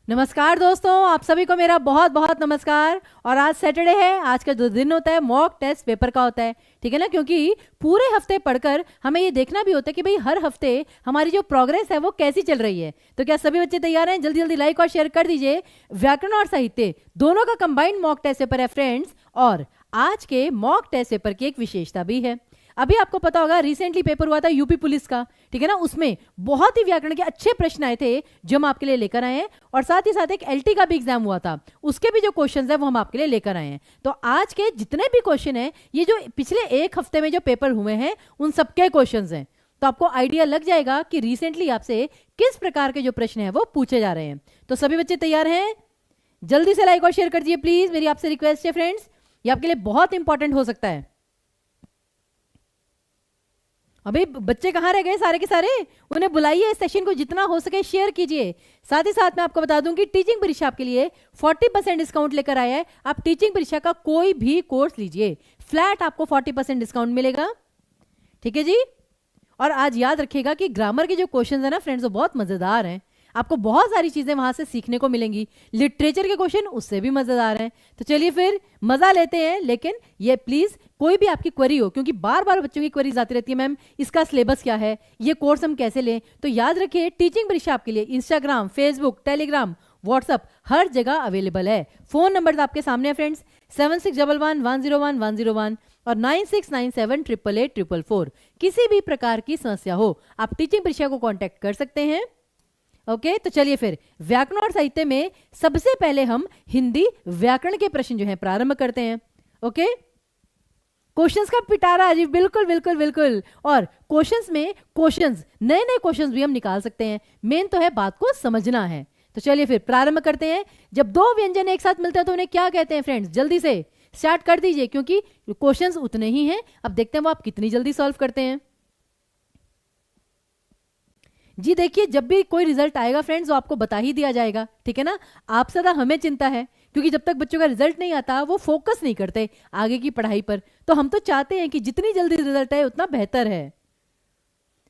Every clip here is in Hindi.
नमस्कार दोस्तों, आप सभी को मेरा बहुत बहुत नमस्कार। और आज सैटरडे है। आज का जो दिन होता है मॉक टेस्ट पेपर का होता है, ठीक है ना। क्योंकि पूरे हफ्ते पढ़कर हमें ये देखना भी होता है कि भाई हर हफ्ते हमारी जो प्रोग्रेस है वो कैसी चल रही है। तो क्या सभी बच्चे तैयार हैं? जल्दी जल्दी लाइक और शेयर कर दीजिए। व्याकरण और साहित्य दोनों का कंबाइंड मॉक टेस्ट पेपर है फ्रेंड्स। और आज के मॉक टेस्ट पेपर की एक विशेषता भी है। अभी आपको पता होगा रिसेंटली पेपर हुआ था यूपी पुलिस का, ठीक है ना। उसमें बहुत ही व्याकरण के अच्छे प्रश्न आए थे जो हम आपके लिए लेकर आए हैं। और साथ ही साथ एक एलटी का भी एग्जाम हुआ था, उसके भी जो क्वेश्चंस है वो हम आपके लिए लेकर आए हैं। तो आज के जितने भी क्वेश्चन हैं, ये जो पिछले एक हफ्ते में जो पेपर हुए हैं उन सबके क्वेश्चंस हैं। तो आपको आइडिया लग जाएगा कि रिसेंटली आपसे किस प्रकार के जो प्रश्न है वो पूछे जा रहे हैं। तो सभी बच्चे तैयार हैं? जल्दी से लाइक और शेयर कर दीजिए प्लीज, मेरी आपसे रिक्वेस्ट है फ्रेंड्स। ये आपके लिए बहुत इंपॉर्टेंट हो सकता है। अभी बच्चे कहाँ रह गए सारे के सारे? उन्हें बुलाइए, इस सेशन को जितना हो सके शेयर कीजिए। साथ ही साथ मैं आपको बता दूं कि टीचिंग परीक्षा आपके लिए 40% डिस्काउंट लेकर आया है। आप टीचिंग परीक्षा का कोई भी कोर्स लीजिए, फ्लैट आपको 40% डिस्काउंट मिलेगा, ठीक है जी। और आज याद रखिएगा कि ग्रामर के जो क्वेश्चन है ना फ्रेंड्स, वो बहुत मजेदार हैं। आपको बहुत सारी चीजें वहां से सीखने को मिलेंगी। लिटरेचर के क्वेश्चन उससे भी मजेदार हैं। तो चलिए फिर मजा लेते हैं। लेकिन ये प्लीज कोई भी आपकी क्वेरी हो, क्योंकि बार बार बच्चों की क्वेरीज आती रहती है, मैम इसका सिलेबस क्या है, ये कोर्स हम कैसे लें। तो याद रखिए टीचिंग परीक्षा आपके लिए इंस्टाग्राम, फेसबुक, टेलीग्राम, व्हाट्सअप हर जगह अवेलेबल है। फोन नंबर आपके सामने है फ्रेंड्स, 7611101101 और 9697888844। किसी भी प्रकार की समस्या हो आप टीचिंग परीक्षा को कांटेक्ट कर सकते हैं। ओके तो चलिए फिर व्याकरण और साहित्य में सबसे पहले हम हिंदी व्याकरण के प्रश्न जो है प्रारंभ करते हैं। ओके क्वेश्चंस का पिटारा जी, बिल्कुल बिल्कुल बिल्कुल। और क्वेश्चंस में क्वेश्चंस नए नए क्वेश्चंस भी हम निकाल सकते हैं। मेन तो है बात को समझना है। तो चलिए फिर प्रारंभ करते हैं। जब दो व्यंजन एक साथ मिलते हैं तो उन्हें क्या कहते हैं फ्रेंड्स? जल्दी से स्टार्ट कर दीजिए, क्योंकि क्वेश्चंस उतने ही हैं। अब देखते हैं वो आप कितनी जल्दी सॉल्व करते हैं जी। देखिए जब भी कोई रिजल्ट आएगा फ्रेंड्स वो आपको बता ही दिया जाएगा, ठीक है ना। आप सदा हमें चिंता है, क्योंकि जब तक बच्चों का रिजल्ट नहीं आता वो फोकस नहीं करते आगे की पढ़ाई पर। तो हम तो चाहते हैं कि जितनी जल्दी रिजल्ट आए उतना बेहतर है।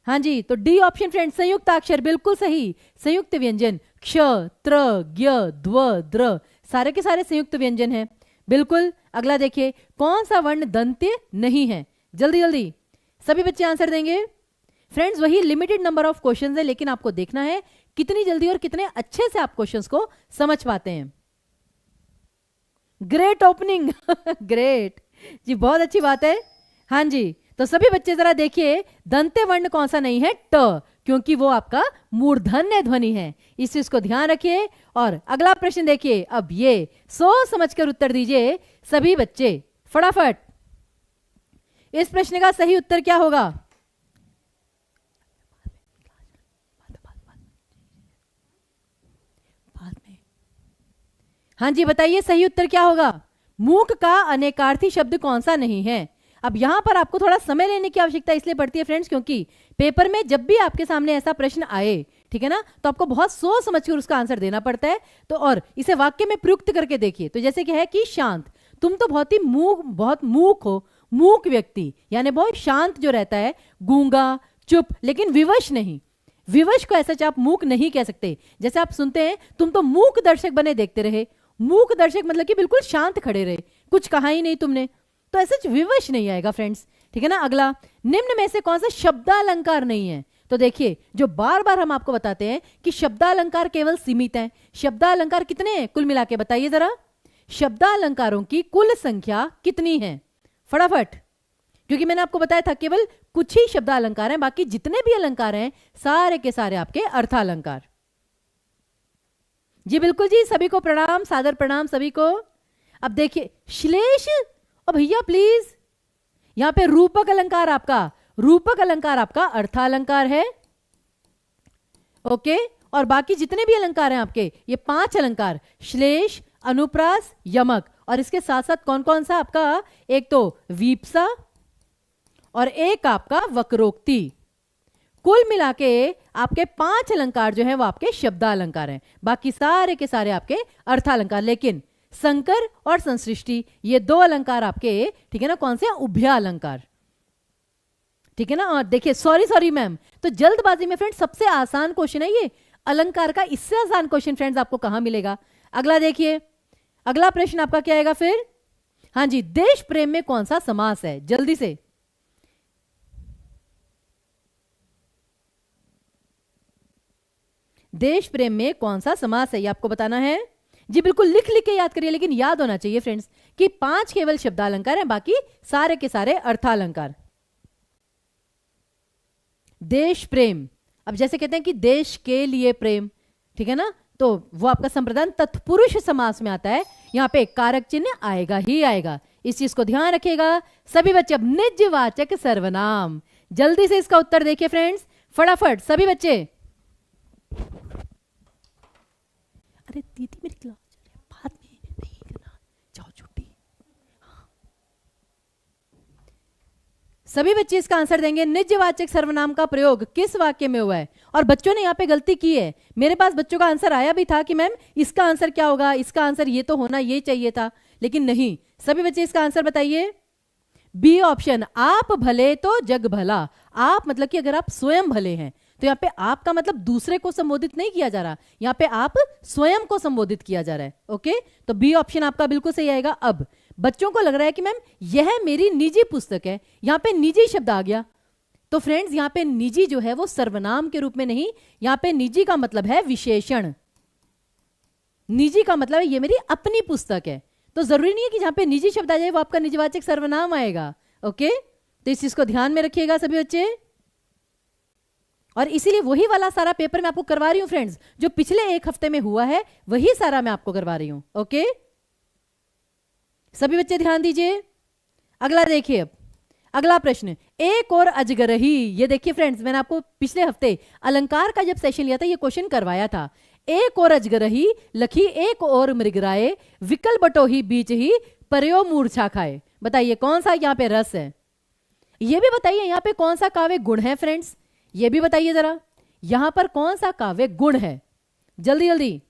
हाँ जी, तो डी ऑप्शन फ्रेंड्स, संयुक्त अक्षर, बिल्कुल सही। संयुक्त व्यंजन क्ष, त्र, ज्ञ, द्व, द्र, सारे के सारे संयुक्त व्यंजन हैं, बिल्कुल। अगला देखिए, कौन सा वर्ण दंत्य नहीं है? जल्दी जल्दी सभी बच्चे आंसर देंगे फ्रेंड्स। वही लिमिटेड नंबर ऑफ क्वेश्चंस है, लेकिन आपको देखना है कितनी जल्दी और कितने अच्छे से आप क्वेश्चंस को समझ पाते हैं। ग्रेट ओपनिंग ग्रेट जी, बहुत अच्छी बात है। हाँ जी, तो सभी बच्चे जरा देखिए दंत्य वर्ण कौन सा नहीं है? ट, क्योंकि वो आपका मूर्धन्य ध्वनि है। इस चीज को ध्यान रखिए। और अगला प्रश्न देखिए, अब ये सोच समझकर उत्तर दीजिए सभी बच्चे फटाफट। इस प्रश्न का सही उत्तर क्या होगा? हाँ जी बताइए, सही उत्तर क्या होगा? मूक का अनेकार्थी शब्द कौन सा नहीं है? अब यहां पर आपको थोड़ा समय लेने की आवश्यकता इसलिए पड़ती है फ्रेंड्स, क्योंकि पेपर में जब भी आपके सामने ऐसा प्रश्न आए, ठीक है ना, तो आपको बहुत सोच समझकर उसका आंसर देना पड़ता है। तो और इसे वाक्य में प्रयुक्त करके देखिए। तो जैसे कि है कि शांत, तुम तो बहुत ही बहुत मूक हो। मूक व्यक्ति यानी बहुत शांत जो रहता है, गूंगा, चुप, लेकिन विवश नहीं। विवश को ऐसा आप मूक नहीं कह सकते। जैसे आप सुनते हैं, तुम तो मूक दर्शक बने देखते रहे। मूक दर्शक मतलब कि बिल्कुल शांत खड़े रहे, कुछ कहा ही नहीं तुमने, तो ऐसे विवश नहीं आएगा फ्रेंड्स, ठीक है ना। अगला, निम्न में से कौन सा शब्दालंकार नहीं है? तो देखिए जो बार बार हम आपको बताते हैं कि शब्दालंकार केवल सीमित हैं। शब्दालंकार कितने हैं कुल मिला के? बताइए जरा, शब्दालंकारों की कुल संख्या कितनी है? फटाफट, क्योंकि मैंने आपको बताया था केवल कुछ ही शब्दालंकार हैं, बाकी जितने भी अलंकार हैं सारे के सारे आपके अर्थालंकार। जी बिल्कुल जी, सभी को प्रणाम, सादर प्रणाम सभी को। अब देखिए श्लेष, और भैया प्लीज यहां पे रूपक अलंकार आपका अर्थालंकार है। ओके, और बाकी जितने भी अलंकार हैं आपके, ये 5 अलंकार, श्लेष, अनुप्रास, यमक, और इसके साथ साथ कौन कौन सा आपका? एक तो वीप्सा और एक आपका वक्रोक्ति। कुल मिला के आपके 5 अलंकार जो है वो आपके शब्दालंकार हैं, बाकी सारे के सारे आपके अर्थालंकार। लेकिन संकर और संसृष्टि ये 2 अलंकार आपके, ठीक है ना, कौन से? उभय अलंकार, ठीक है ना। और देखिए सॉरी मैम, तो जल्दबाजी में फ्रेंड सबसे आसान क्वेश्चन है ये, अलंकार का इससे आसान क्वेश्चन फ्रेंड्स आपको कहां मिलेगा। अगला देखिए, अगला प्रश्न आपका क्या आएगा फिर। हाँ जी, देश प्रेम में कौन सा समास है, जल्दी से। देश प्रेम में कौन सा समास है ये आपको बताना है। जी बिल्कुल, लिख लिख के याद करिए, लेकिन याद होना चाहिए फ्रेंड्स कि 5 केवल शब्दालंकार हैं, बाकी सारे के सारे अर्थालंकार। देश प्रेम, अब जैसे कहते हैं कि देश के लिए प्रेम, ठीक है ना, तो वो आपका संप्रदान तत्पुरुष समास में आता है, यहां पे कारक चिन्ह आएगा ही आएगा, इस चीज को ध्यान रखिएगा सभी बच्चे। अब निजवाचक सर्वनाम, जल्दी से इसका उत्तर देखिए फ्रेंड्स, फटाफट सभी बच्चे। अरे दीदी मेरी क्लास बाद में नहीं करना, जाओ छुट्टी। सभी बच्चे इसका आंसर देंगे। निजवाचक सर्वनाम का प्रयोग किस वाक्य में हुआ है, और बच्चों ने यहाँ पे गलती की है। मेरे पास बच्चों का आंसर आया भी था कि मैम इसका आंसर क्या होगा, इसका आंसर ये तो होना ये चाहिए था, लेकिन नहीं। सभी बच्चे इसका आंसर बताइए। बी ऑप्शन, आप भले तो जग भला। आप मतलब कि अगर आप स्वयं भले हैं, तो यहाँ पे आपका मतलब दूसरे को संबोधित नहीं किया जा रहा, यहाँ पे आप स्वयं को संबोधित किया जा रहा है। ओके, तो बी ऑप्शन आपका बिल्कुल सही आएगा। अब बच्चों को लग रहा है कि मैम यह मेरी निजी पुस्तक है, यहाँ पे निजी शब्द आ गया, तो फ्रेंड्स यहाँ पे निजी जो है वो सर्वनाम के रूप में नहीं, यहाँ पे निजी का मतलब है विशेषण। निजी का मतलब है ये मेरी अपनी पुस्तक है, तो जरूरी नहीं है कि जहां पे निजी शब्द आ जाए वो आपका निजवाचक सर्वनाम आएगा। ओके, तो इस चीज को ध्यान में रखिएगा सभी बच्चे। और इसीलिए वही वाला सारा पेपर मैं आपको करवा रही हूं फ्रेंड्स, जो पिछले 1 हफ्ते में हुआ है वही सारा मैं आपको करवा रही हूं। ओके, सभी बच्चे ध्यान दीजिए। अगला देखिए, अब अगला प्रश्न, एक और अजगरही। ये देखिए फ्रेंड्स, मैंने आपको पिछले हफ्ते अलंकार का जब सेशन लिया था ये क्वेश्चन करवाया था। एक और अजगरही लखी एक और मृगराए, विकल बटोही बीच ही परयो मूर्छा खाए। बताइए कौन सा यहाँ पे रस है, ये भी बताइए। यहाँ पे कौन सा काव्य गुण है फ्रेंड्स, ये भी बताइए जरा। यहां पर कौन सा काव्य गुण है, जल्दी जल्दी।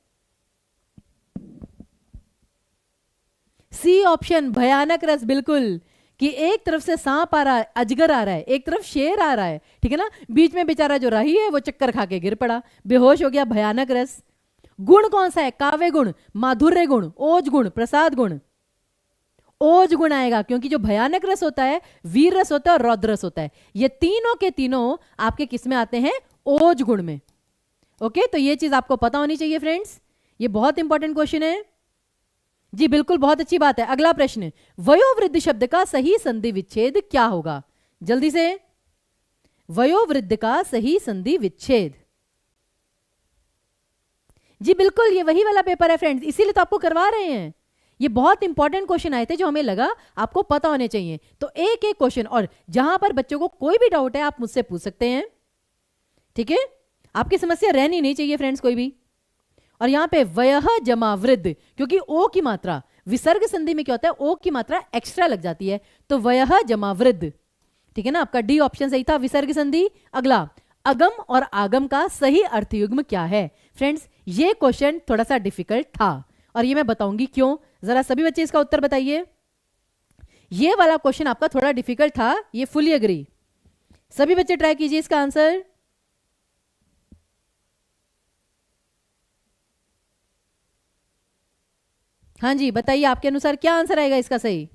सी ऑप्शन, भयानक रस, बिल्कुल, कि एक तरफ से सांप आ रहा है, अजगर आ रहा है, एक तरफ शेर आ रहा है, ठीक है ना, बीच में बेचारा जो राही है वो चक्कर खा के गिर पड़ा, बेहोश हो गया, भयानक रस। गुण कौन सा है, काव्य गुण, माधुर्य गुण, ओज गुण, प्रसाद गुण। ओज गुण आएगा, क्योंकि जो भयानक रस होता है वीर रस होता है और रौद्र रस होता है, ये तीनों के तीनों आपके किस में आते हैं, ओज गुण में। ओके, तो ये चीज आपको पता होनी चाहिए फ्रेंड्स, ये बहुत इंपॉर्टेंट क्वेश्चन है। जी बिल्कुल, बहुत अच्छी बात है। अगला प्रश्न, वयोवृद्ध शब्द का सही संधि विच्छेद क्या होगा, जल्दी से। वयोवृद्ध का सही संधि विच्छेद, जी बिल्कुल, ये वही वाला पेपर है फ्रेंड्स, इसीलिए तो आपको करवा रहे हैं। ये बहुत इंपॉर्टेंट क्वेश्चन आए थे जो हमें लगा आपको पता होने चाहिए, तो एक एक क्वेश्चन, और जहां पर बच्चों को कोई भी डाउट है आप मुझसे पूछ सकते हैं, ठीक है, आपकी समस्या रहनी नहीं चाहिए फ्रेंड्स कोई भी। और यहां पे वयः जमा वृद्ध, क्योंकि ओ की मात्रा विसर्ग संधि में क्या होता है, ओ की मात्रा एक्स्ट्रा लग जाती है, तो वयः जमा वृद्ध, ठीक है ना, आपका डी ऑप्शन सही था, विसर्ग संधि। अगला, अगम और आगम का सही अर्थयुग्म क्या है। फ्रेंड्स ये क्वेश्चन थोड़ा सा डिफिकल्ट था, और ये मैं बताऊंगी क्यों, जरा सभी बच्चे इसका उत्तर बताइए। ये वाला क्वेश्चन आपका थोड़ा डिफिकल्ट था, ये फुली एग्री। सभी बच्चे ट्राई कीजिए इसका आंसर। हाँ जी बताइए, आपके अनुसार क्या आंसर आएगा इसका सही।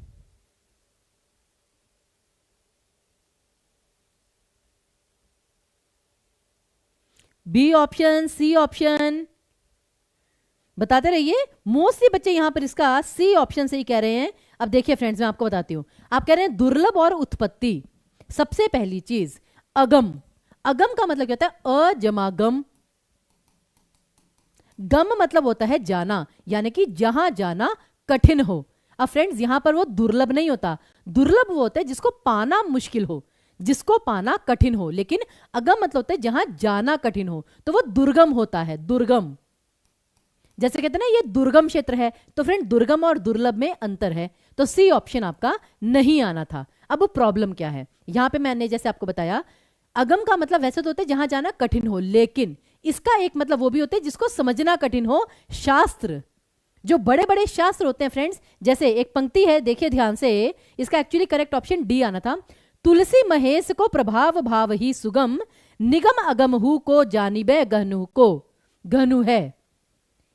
बी ऑप्शन, सी ऑप्शन, बताते रहिए। मोस्टली बच्चे यहां पर इसका सी ऑप्शन से ही कह रहे हैं। अब देखिए फ्रेंड्स, मैं आपको बताती हूं, आप कह रहे हैं दुर्लभ और उत्पत्ति। सबसे पहली चीज अगम, अगम का मतलब क्या होता है, अजमा गम। गम मतलब होता है जाना, यानी कि जहां जाना कठिन हो। अब फ्रेंड्स यहां पर वो दुर्लभ नहीं होता, दुर्लभ वो होता है जिसको पाना मुश्किल हो, जिसको पाना कठिन हो, लेकिन अगम मतलब होता है जहां जाना कठिन हो, तो वो दुर्गम होता है, दुर्गम। जैसे कहते हैं ना ये दुर्गम क्षेत्र है, तो फ्रेंड दुर्गम और दुर्लभ में अंतर है, तो सी ऑप्शन आपका नहीं आना था। अब प्रॉब्लम क्या है, यहां पे मैंने जैसे आपको बताया, अगम का मतलब वैसे तो होता है जहां जाना कठिन हो, लेकिन इसका एक मतलब वो भी होता है जिसको समझना कठिन हो, शास्त्र। जो बड़े बड़े शास्त्र होते हैं फ्रेंड्स, जैसे एक पंक्ति है, देखिए ध्यान से, इसका एक्चुअली करेक्ट ऑप्शन डी आना था। तुलसी महेश को प्रभाव भाव ही सुगम, निगम अगम हु को जानिबे गहनु को। घनु है।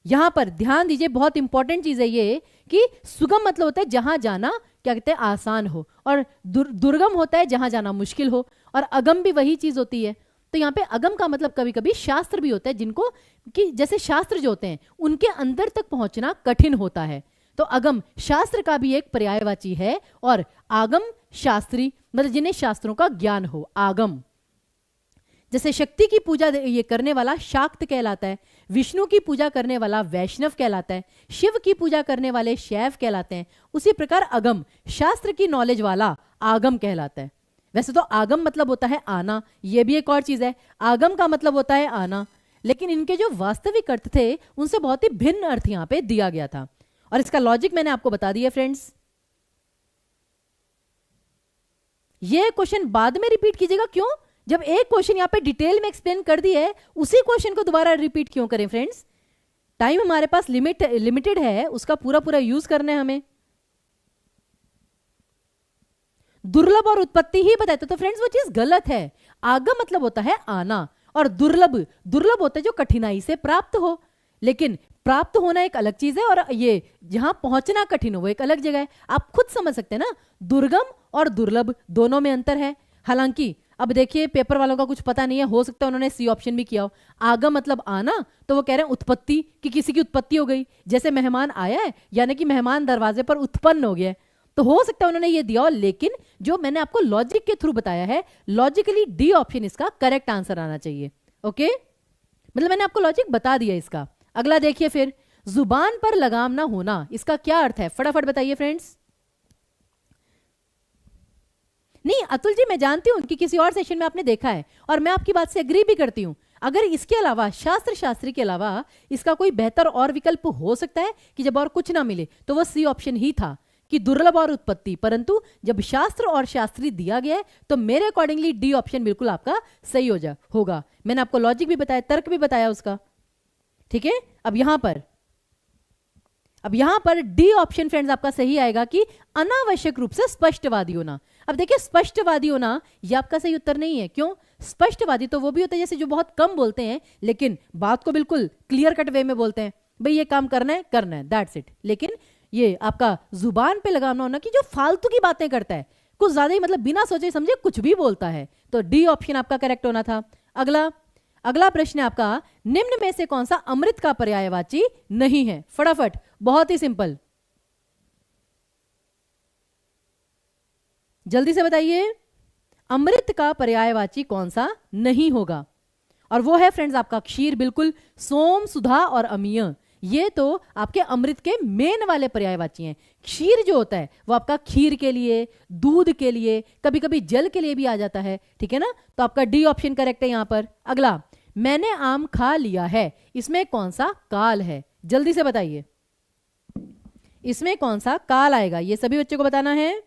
यहां पर ध्यान दीजिए, बहुत इंपॉर्टेंट चीज है ये कि सुगम मतलब होता है जहां जाना क्या कहते हैं आसान हो, और दुर्गम होता है जहां जाना मुश्किल हो, और अगम भी वही चीज होती है। तो यहाँ पे अगम का मतलब कभी कभी शास्त्र भी होता है, जिनको कि जैसे शास्त्र जो होते हैं उनके अंदर तक पहुंचना कठिन होता है। तो अगम शास्त्र का भी एक पर्यायवाची है, और आगम शास्त्री मतलब जिन्हें शास्त्रों का ज्ञान हो, आगम। जैसे शक्ति की पूजा ये करने वाला शाक्त कहलाता है, विष्णु की पूजा करने वाला वैष्णव कहलाता है, शिव की पूजा करने वाले शैव कहलाते हैं। उसी प्रकार अगम शास्त्र की नॉलेज वाला आगम कहलाता है। वैसे तो आगम मतलब होता है आना, ये भी एक और चीज है, आगम का मतलब होता है आना, लेकिन इनके जो वास्तविक अर्थ थे उनसे बहुत ही भिन्न अर्थ यहां पे दिया गया था, और इसका लॉजिक मैंने आपको बता दिया फ्रेंड्स। ये क्वेश्चन बाद में रिपीट कीजिएगा, क्यों? जब एक क्वेश्चन यहां पे डिटेल में एक्सप्लेन कर दिया है, उसी क्वेश्चन को दोबारा रिपीट क्यों करें फ्रेंड्स? टाइम हमारे पास लिमिटेड है, उसका पूरा पूरा यूज करना है हमें। दुर्लभ और उत्पत्ति ही बताते तो फ्रेंड्स वो चीज गलत है। आगम मतलब होता है आना, और दुर्लभ दुर्लभ होता है जो कठिनाई से प्राप्त हो, लेकिन प्राप्त होना एक अलग चीज है, और ये जहां पहुंचना कठिन हो वो एक अलग जगह है। आप खुद समझ सकते हैं ना, दुर्गम और दुर्लभ दोनों में अंतर है। हालांकि अब देखिए पेपर वालों का कुछ पता नहीं है, हो सकता है उन्होंने सी ऑप्शन भी किया हो। आगम मतलब आना, तो वो कह रहे हैं उत्पत्ति कि किसी की उत्पत्ति हो गई, जैसे मेहमान आया है यानी कि मेहमान दरवाजे पर उत्पन्न हो गया, तो हो सकता है उन्होंने ये दिया हो। लेकिन जो मैंने आपको लॉजिक के थ्रू बताया है, लॉजिकली डी ऑप्शन इसका करेक्ट आंसर आना चाहिए। ओके, मतलब मैंने आपको लॉजिक बता दिया इसका। अगला देखिए फिर, जुबान पर लगाम ना होना, इसका क्या अर्थ है? फटाफट बताइए फ्रेंड्स। नहीं अतुल जी, मैं जानती हूं कि किसी और सेशन में आपने देखा है, और मैं आपकी बात से एग्री भी करती हूं। अगर इसके अलावा शास्त्री के अलावा इसका कोई बेहतर और विकल्प हो सकता है कि जब और कुछ ना मिले तो वो सी ऑप्शन ही था कि दुर्लभ और उत्पत्ति, परंतु जब शास्त्र और शास्त्री दिया गया है तो मेरे अकॉर्डिंगली डी ऑप्शन बिल्कुल आपका सही होगा। मैंने आपको लॉजिक भी बताया, तर्क भी बताया उसका, ठीक है। अब यहां पर डी ऑप्शन फ्रेंड्स आपका सही आएगा कि अनावश्यक रूप से स्पष्टवादी होना। अब देखिए स्पष्टवादी होना ये आपका सही उत्तर नहीं है। क्यों? स्पष्टवादी तो वो भी होता है जैसे जो बहुत कम बोलते हैं लेकिन बात को बिल्कुल क्लियर कट वे में बोलते हैं, भाई ये काम करना है, दैट्स इट। लेकिन ये आपका जुबान पे लगाना होना कि जो फालतू की बातें करता है, कुछ ज्यादा ही मतलब बिना सोचे समझे कुछ भी बोलता है, तो डी ऑप्शन आपका करेक्ट होना था। अगला प्रश्न है आपका, निम्न में से कौन सा अमृत का पर्यायवाची नहीं है? फटाफट, बहुत ही सिंपल, जल्दी से बताइए, अमृत का पर्यायवाची कौन सा नहीं होगा? और वो है फ्रेंड्स आपका क्षीर, बिल्कुल। सोम, सुधा और अमीय, ये तो आपके अमृत के मेन वाले पर्यायवाची हैं। क्षीर जो होता है वो आपका खीर के लिए, दूध के लिए, कभी कभी जल के लिए भी आ जाता है, ठीक है ना। तो आपका डी ऑप्शन करेक्ट है यहां पर। अगला, मैंने आम खा लिया है, इसमें कौन सा काल है? जल्दी से बताइए, इसमें कौन सा काल आएगा? ये सभी बच्चों को बताना है।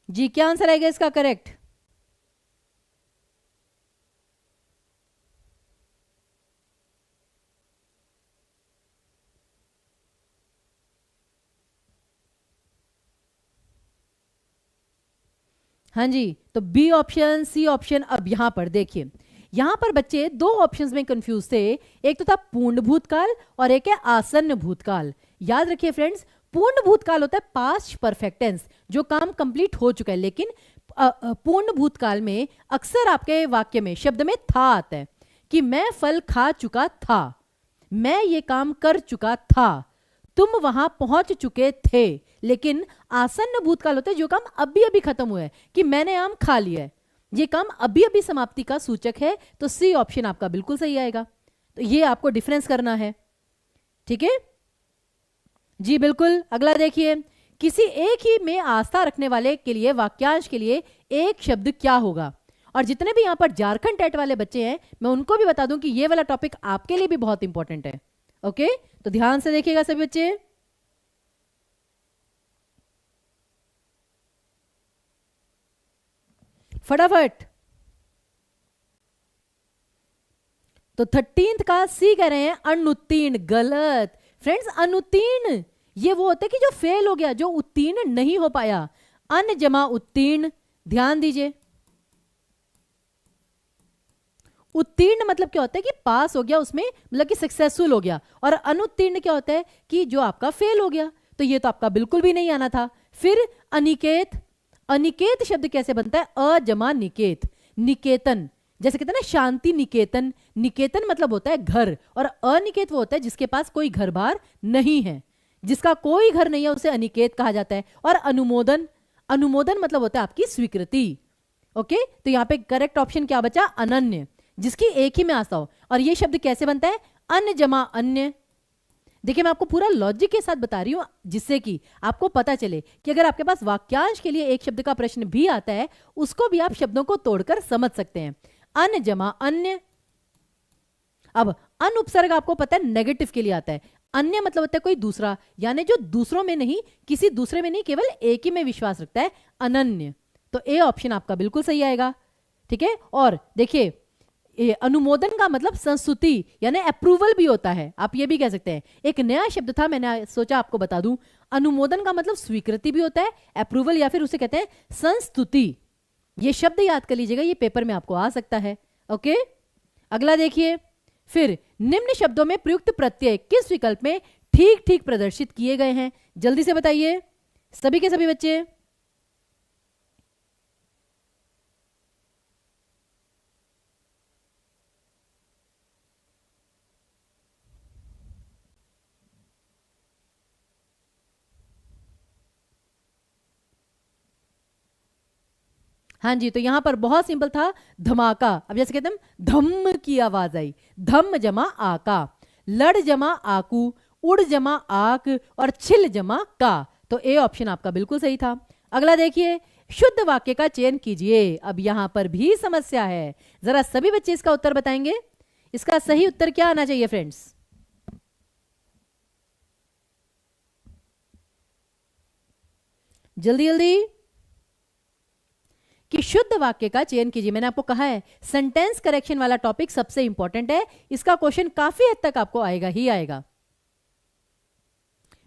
जी, क्या आंसर आएगा इसका करेक्ट? हाँ जी, तो बी ऑप्शन, सी ऑप्शन। अब यहां पर देखिए, यहां पर बच्चे दो ऑप्शंस में कंफ्यूज थे, एक तो था पूर्ण भूतकाल और एक है आसन्न भूतकाल। याद रखिए फ्रेंड्स, पूर्ण भूतकाल होता है पास्ट परफेक्ट टेंस, जो काम कंप्लीट हो चुका है, लेकिन पूर्ण भूतकाल में अक्सर आपके वाक्य में शब्द में था आता है कि मैं फल खा चुका था, मैं ये काम कर चुका था, तुम वहां पहुंच चुके थे। लेकिन आसन्न भूतकाल होता है जो काम अभी अभी खत्म हुआ है, कि मैंने आम खा लिया है, ये काम अभी अभी समाप्ति का सूचक है। तो सी ऑप्शन आपका बिल्कुल सही आएगा। तो ये आपको डिफरेंस करना है, ठीक है जी, बिल्कुल। अगला देखिए, किसी एक ही में आस्था रखने वाले के लिए वाक्यांश के लिए एक शब्द क्या होगा? और जितने भी यहां पर झारखंड टेट वाले बच्चे हैं, मैं उनको भी बता दूं कि ये वाला टॉपिक आपके लिए भी बहुत इंपॉर्टेंट है। ओके, तो ध्यान से देखिएगा सभी बच्चे। फटाफट, तो 13th का सी कह रहे हैं अनुत्तीर्ण। गलत फ्रेंड्स, अनुत्तीर्ण ये वो होता है कि जो फेल हो गया, जो उत्तीर्ण नहीं हो पाया। अन जमा उत्तीर्ण, ध्यान दीजिए। उत्तीर्ण मतलब क्या होता है कि पास हो गया, उसमें मतलब कि सक्सेसफुल हो गया। और अनुत्तीर्ण क्या होता है कि जो आपका फेल हो गया। तो ये तो आपका बिल्कुल भी नहीं आना था। फिर अनिकेत, अनिकेत शब्द कैसे बनता है? अ जमा निकेत, निकेतन, जैसे कहते हैं ना शांति निकेतन। निकेतन मतलब होता है घर, और अनिकेत वो होता है जिसके पास कोई घर बार नहीं है, जिसका कोई घर नहीं है, उसे अनिकेत कहा जाता है। और अनुमोदन, अनुमोदन मतलब होता है आपकी स्वीकृति। ओके, तो यहां पे करेक्ट ऑप्शन क्या बचा? अनन्य, जिसकी एक ही में आशा हो। और ये शब्द कैसे बनता है? अन जमा अन्य। देखिए मैं आपको पूरा लॉजिक के साथ बता रही हूं, जिससे कि आपको पता चले कि अगर आपके पास वाक्यांश के लिए एक शब्द का प्रश्न भी आता है, उसको भी आप शब्दों को तोड़कर समझ सकते हैं। अन जमा अन्य। अब अन उपसर्ग आपको पता है नेगेटिव के लिए आता है। अन्य मतलब होता है कोई दूसरा, यानी जो दूसरों में नहीं, किसी दूसरे में नहीं, केवल एक ही में विश्वास रखता है, अनन्य। तो ए ऑप्शन आपका बिल्कुल सही आएगा। ठीक है, और देखिए अनुमोदन का मतलब संस्तुति यानी अप्रूवल भी होता है, आप ये भी कह सकते हैं। एक नया शब्द था, मैंने सोचा आपको बता दूं। अनुमोदन का मतलब स्वीकृति भी होता है, अप्रूवल, या फिर उसे कहते हैं संस्तुति। ये शब्द याद कर लीजिएगा, ये पेपर में आपको आ सकता है। ओके, अगला देखिए। फिर निम्न शब्दों में प्रयुक्त प्रत्यय किस विकल्प में ठीक ठीक प्रदर्शित किए गए हैं? जल्दी से बताइए सभी के सभी बच्चे। हाँ जी, तो यहां पर बहुत सिंपल था, धमाका। अब जैसे कहते हैं धम्म की आवाज आई, धम्म जमा आका, लड़ जमा आकू, उड़ जमा आक, और छिल जमा का। तो ए ऑप्शन आपका बिल्कुल सही था। अगला देखिए, शुद्ध वाक्य का चयन कीजिए। अब यहां पर भी समस्या है, जरा सभी बच्चे इसका उत्तर बताएंगे। इसका सही उत्तर क्या आना चाहिए फ्रेंड्स? जल्दी जल्दी, कि शुद्ध वाक्य का चयन कीजिए। मैंने आपको कहा है सेंटेंस करेक्शन वाला टॉपिक सबसे इंपॉर्टेंट है, इसका क्वेश्चन काफी हद तक आपको आएगा ही आएगा।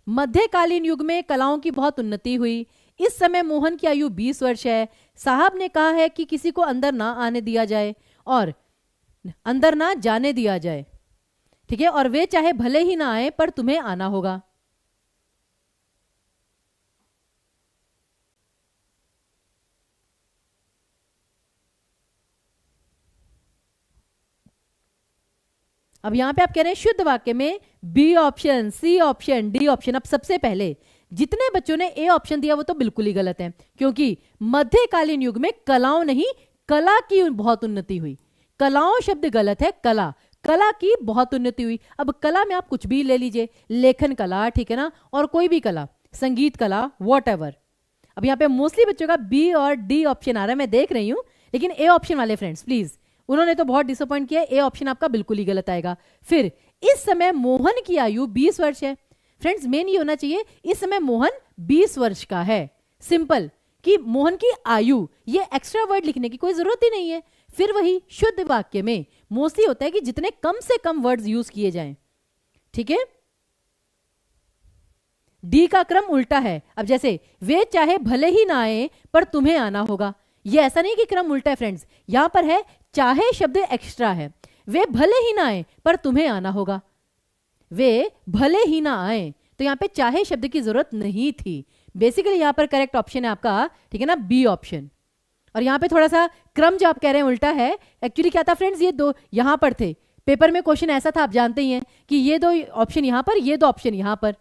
मध्यकालीन युग में कलाओं की बहुत उन्नति हुई। इस समय मोहन की आयु 20 वर्ष है। साहब ने कहा है कि किसी को अंदर ना आने दिया जाए और अंदर ना जाने दिया जाए। ठीक है, और वे चाहे भले ही ना आए पर तुम्हें आना होगा। अब यहां पे आप कह रहे हैं शुद्ध वाक्य में B option, C option, D option. अब सबसे पहले जितने बच्चों ने ए ऑप्शन दिया वो तो बिल्कुल ही गलत है, क्योंकि मध्यकालीन युग में कलाओं नहीं, कला की बहुत उन्नति हुई। कलाओं शब्द गलत है, कला, कला की बहुत उन्नति हुई। अब कला में आप कुछ भी ले लीजिए, लेखन कला, ठीक है ना, और कोई भी कला, संगीत कला, वॉटएवर। अब यहाँ पे मोस्टली बच्चों का बी और डी ऑप्शन आ रहा है, मैं देख रही हूं, लेकिन ए ऑप्शन वाले फ्रेंड्स प्लीज, उन्होंने तो बहुत डिसअपॉइंट किया। ए ऑप्शन आपका बिल्कुल ही गलत आएगा। फिर इस समय मोहन की आयु 20 वर्ष है। फ्रेंड्स मेन ये होना चाहिए इस समय मोहन 20 वर्ष का है। सिंपल, कि मोहन की आयु, ये एक्स्ट्रा वर्ड लिखने की कोई जरूरत ही नहीं है। फिर वही शुद्ध वाक्य में मोस्टली होता है कि जितने कम से कम वर्ड्स यूज किए जाएं। ठीक है, डी का क्रम उल्टा है। अब जैसे वे चाहे भले ही ना आए पर तुम्हें आना होगा, ये ऐसा नहीं कि क्रम उल्टा है फ्रेंड्स, यहां पर है चाहे शब्द एक्स्ट्रा है। वे भले ही ना आए पर तुम्हें आना होगा, वे भले ही ना आए, तो यहां पे चाहे शब्द की जरूरत नहीं थी। बेसिकली यहां पर करेक्ट ऑप्शन है आपका, ठीक है ना, बी ऑप्शन। और यहां पे थोड़ा सा क्रम जो आप कह रहे हैं उल्टा है। एक्चुअली क्या था फ्रेंड्स, ये दो यहां पर थे, पेपर में क्वेश्चन ऐसा था, आप जानते ही हैं कि ये दो ऑप्शन यहां पर, ये दो ऑप्शन यहां पर,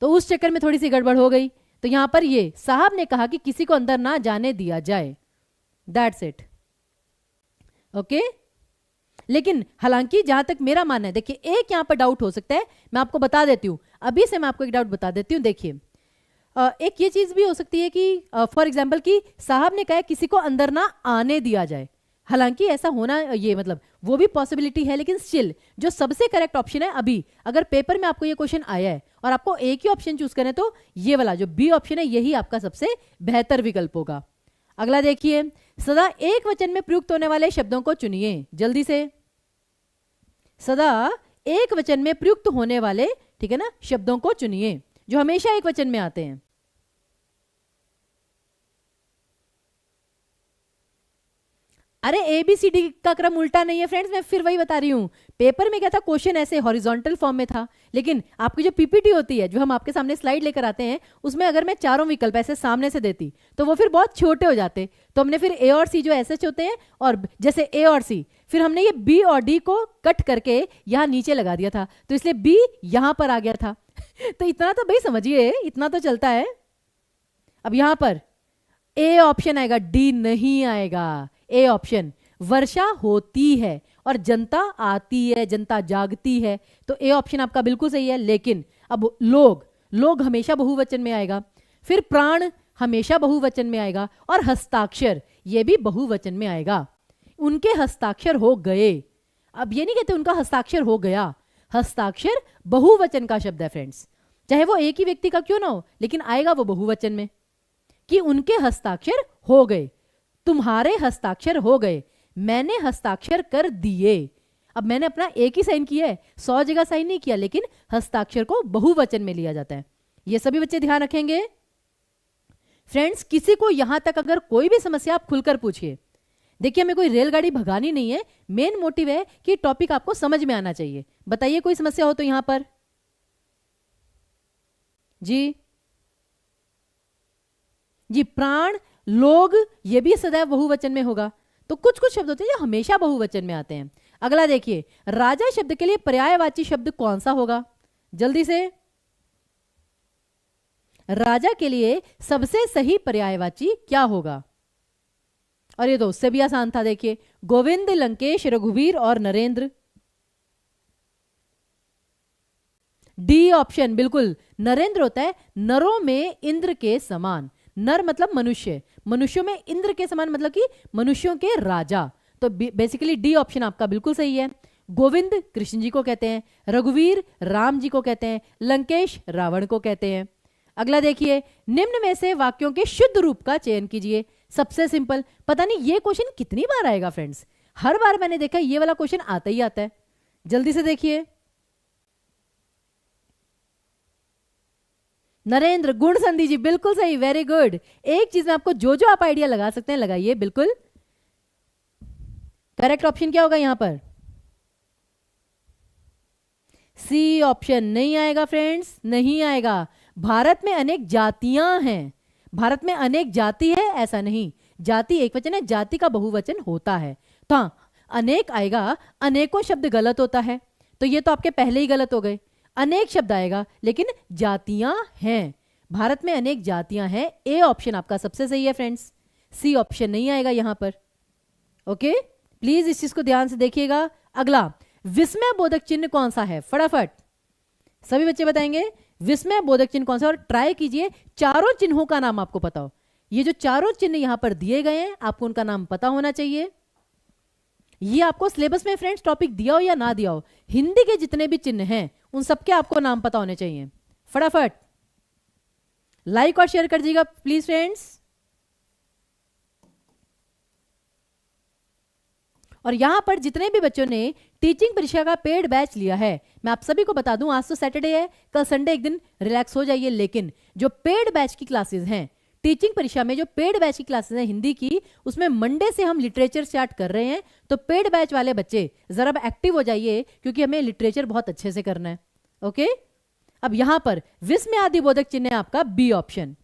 तो उस चक्कर में थोड़ी सी गड़बड़ हो गई। तो यहां पर ये साहब ने कहा कि किसी को अंदर ना जाने दिया जाए, दैट्स इट। ओके, लेकिन हालांकि जहां तक मेरा मानना है, देखिए एक यहां पर डाउट हो सकता है, मैं आपको बता देती हूं, अभी से मैं आपको एक डाउट बता देती हूं। देखिए एक ये चीज भी हो सकती है कि फॉर एग्जाम्पल कि साहब ने कहा किसी को अंदर ना आने दिया जाए, हालांकि ऐसा होना, ये मतलब वो भी पॉसिबिलिटी है, लेकिन स्टिल जो सबसे करेक्ट ऑप्शन है, अभी अगर पेपर में आपको ये क्वेश्चन आया है और आपको एक ही ऑप्शन चूज करना है, तो ये वाला जो बी ऑप्शन है यही आपका सबसे बेहतर विकल्प होगा। अगला देखिए, सदा एक वचन में प्रयुक्त होने वाले शब्दों को चुनिए। जल्दी से, सदा एक वचन में प्रयुक्त होने वाले, ठीक है ना, शब्दों को चुनिए। जो हमेशा एक वचन में आते हैं। अरे ABCD का क्रम उल्टा नहीं है फ्रेंड्स, मैं फिर वही बता रही हूं। पेपर में क्या था, क्वेश्चन ऐसे हॉरिजॉन्टल फॉर्म में था, लेकिन आपकी जो PPT होती है, जो हम आपके सामने स्लाइड लेकर आते हैं, उसमें अगर मैं चारों विकल्प ऐसे सामने से देती तो वो फिर बहुत छोटे हो जाते। तो हमने फिर A और C जो ऐसे होते हैं, और जैसे A और C, फिर हमने ये B और D को कट करके यहाँ नीचे लगा दिया था, तो इसलिए B यहां पर आ गया था। तो इतना तो भाई समझिए, इतना तो चलता है। अब यहां पर A ऑप्शन आएगा, D नहीं आएगा। A ऑप्शन, वर्षा होती है और जनता आती है, जनता जागती है, तो A ऑप्शन आपका बिल्कुल सही है। लेकिन अब लोग हमेशा बहुवचन में आएगा, फिर प्राण हमेशा बहुवचन में आएगा, और हस्ताक्षर ये भी बहुवचन में आएगा। उनके हस्ताक्षर हो गए, अब ये नहीं कहते उनका हस्ताक्षर हो गया। हस्ताक्षर बहुवचन का शब्द है फ्रेंड्स, चाहे वो एक ही व्यक्ति का क्यों ना हो, लेकिन आएगा वो बहुवचन में, कि उनके हस्ताक्षर हो गए, तुम्हारे हस्ताक्षर हो गए, मैंने हस्ताक्षर कर दिए। अब मैंने अपना एक ही साइन किया है, 100 जगह साइन नहीं किया, लेकिन हस्ताक्षर को बहुवचन में लिया जाता है। ये सभी बच्चे ध्यान रखेंगे फ्रेंड्स। किसी को यहां तक अगर कोई भी समस्या आप खुलकर पूछिए। देखिए, हमें कोई रेलगाड़ी भगानी नहीं है, मेन मोटिव है कि टॉपिक आपको समझ में आना चाहिए। बताइए कोई समस्या हो तो यहां पर। जी प्राण, लोग, ये भी सदैव बहुवचन में होगा। तो कुछ कुछ शब्द होते हैं जो हमेशा बहुवचन में आते हैं। अगला देखिए, राजा शब्द के लिए पर्यायवाची शब्द कौन सा होगा, जल्दी से। राजा के लिए सबसे सही पर्यायवाची क्या होगा? और ये तो उससे भी आसान था, देखिए, गोविंद, लंकेश, रघुवीर और नरेंद्र। डी ऑप्शन बिल्कुल, नरेंद्र होता है नरों में इंद्र के समान। नर मतलब मनुष्य, मनुष्यों में इंद्र के समान मतलब कि मनुष्यों के राजा। तो बेसिकली डी ऑप्शन आपका बिल्कुल सही है। गोविंद कृष्ण जी को कहते हैं, रघुवीर राम जी को कहते हैं, लंकेश रावण को कहते हैं। अगला देखिए, निम्न में से वाक्यों के शुद्ध रूप का चयन कीजिए। सबसे सिंपल, पता नहीं ये क्वेश्चन कितनी बार आएगा फ्रेंड्स, हर बार मैंने देखा ये वाला क्वेश्चन आता ही आता है। जल्दी से देखिए, नरेंद्र, गुण संधि जी, बिल्कुल सही, वेरी गुड। एक चीज में आपको जो आप आइडिया लगा सकते हैं लगाइए, बिल्कुल करेक्ट ऑप्शन क्या होगा यहां पर? सी ऑप्शन नहीं आएगा फ्रेंड्स, नहीं आएगा। भारत में अनेक जातियां हैं, भारत में अनेक जाति है ऐसा नहीं, जाति एक वचन है, जाति का बहुवचन होता है। तो अनेक आएगा, अनेकों शब्द गलत होता है, तो ये तो आपके पहले ही गलत हो गए। अनेक शब्द आएगा लेकिन जातियां हैं, भारत में अनेक जातियां हैं। ए ऑप्शन आपका सबसे सही है फ्रेंड्स, सी ऑप्शन नहीं आएगा यहां पर। ओके, प्लीज इस चीज को ध्यान से देखिएगा। अगला, विस्मय बोधक चिन्ह कौन सा है? फटाफट सभी बच्चे बताएंगे विस्मय बोधक चिन्ह कौन सा, और ट्राई कीजिए चारों चिन्हों का नाम आपको पता हो। ये जो चारों चिन्ह यहां पर दिए गए हैं आपको उनका नाम पता होना चाहिए। ये आपको सिलेबस में फ्रेंड्स टॉपिक दिया हो या ना दिया हो, हिंदी के जितने भी चिन्ह हैं उन सबके आपको नाम पता होने चाहिए। फटाफट लाइक और शेयर कर दीजिएगा प्लीज फ्रेंड्स। और यहां पर जितने भी बच्चों ने टीचिंग परीक्षा का पेड बैच लिया है, मैं आप सभी को बता दूं, आज तो सैटरडे है, कल संडे, एक दिन रिलैक्स हो जाइए। लेकिन जो पेड बैच की क्लासेस हैं, टीचिंग परीक्षा में जो पेड बैच की क्लासेस हैं हिंदी की, उसमें मंडे से हम लिटरेचर स्टार्ट कर रहे हैं। तो पेड बैच वाले बच्चे जरा एक्टिव हो जाइए, क्योंकि हमें लिटरेचर बहुत अच्छे से करना है। ओके, अब यहां पर विस्मय आदि बोधक चिन्ह है आपका बी ऑप्शन,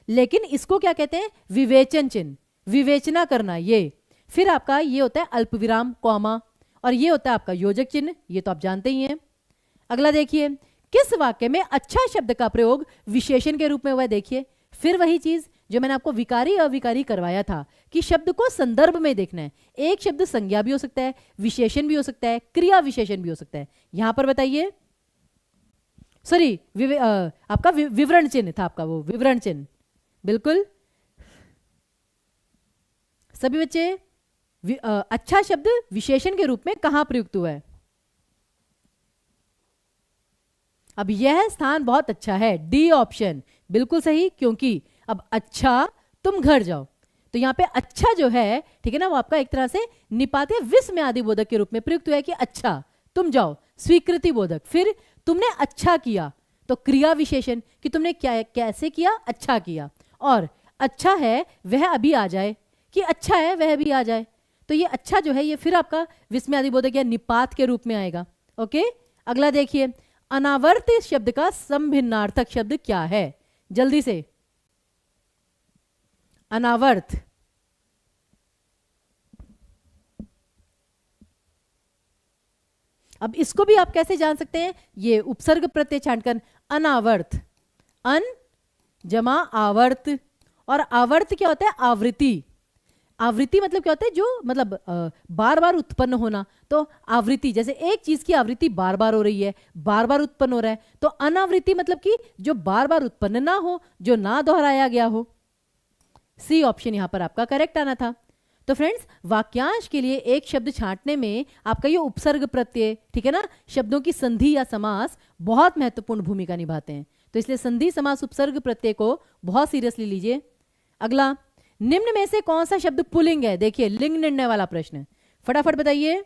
लेकिन इसको क्या कहते हैं? विवेचन चिन्ह, विवेचना करना। ये फिर आपका ये होता है अल्प विराम, कॉमा, और ये होता है आपका योजक चिन्ह, ये तो आप जानते ही हैं। अगला देखिए, किस वाक्य में अच्छा शब्द का प्रयोग विशेषण के रूप में हुआ है? देखिए फिर वही चीज जो मैंने आपको विकारी अविकारी करवाया था, कि शब्द को संदर्भ में देखना है। एक शब्द संज्ञा भी हो सकता है, विशेषण भी हो सकता है, क्रिया विशेषण भी हो सकता है। यहां पर बताइए, सॉरी आपका विवरण चिन्ह था, आपका वो विवरण चिन्ह। बिल्कुल सभी बच्चे, अच्छा शब्द विशेषण के रूप में कहां प्रयुक्त हुआ है? अब यह स्थान बहुत अच्छा है, डी ऑप्शन बिल्कुल सही, क्योंकि अब अच्छा तुम घर जाओ, तो यहां पे अच्छा जो है, ठीक है ना, वो आपका एक तरह से निपाते विस्मय आदि बोधक के रूप में प्रयुक्त हुआ है कि अच्छा तुम जाओ, स्वीकृति बोधक। फिर तुमने अच्छा किया, तो क्रिया विशेषण कि तुमने क्या कैसे किया, अच्छा किया। और अच्छा है वह अभी आ जाए, कि अच्छा है वह अभी आ जाए। तो ये अच्छा जो है ये फिर आपका विस्मयादिबोधक या निपात के रूप में आएगा। ओके, अगला देखिए, अनावर्त शब्द का संभिन्नार्थक शब्द क्या है? जल्दी से, अनावर्त। अब इसको भी आप कैसे जान सकते हैं? ये उपसर्ग प्रत्यय छांटकर, अनावर्त, अन जमा आवर्त। और आवर्त क्या होता है? आवृत्ति। आवृत्ति मतलब क्या होता है? जो मतलब बार बार उत्पन्न होना। तो आवृत्ति, जैसे एक चीज की आवृत्ति बार बार हो रही है, बार बार उत्पन्न हो रहा है। तो अनावृत्ति मतलब कि जो बार बार उत्पन्न ना हो, जो ना दोहराया गया हो। सी ऑप्शन यहां पर आपका करेक्ट आना था। तो फ्रेंड्स, वाक्यांश के लिए एक शब्द छांटने में आपका ये उपसर्ग प्रत्यय, ठीक है ना, शब्दों की संधि या समास बहुत महत्वपूर्ण भूमिका निभाते हैं। तो इसलिए संधि समास उपसर्ग प्रत्यय को बहुत सीरियसली लीजिए। अगला, निम्न में से कौन सा शब्द पुल्लिंग है? देखिए, लिंग निर्णय वाला प्रश्न, फटाफट बताइए।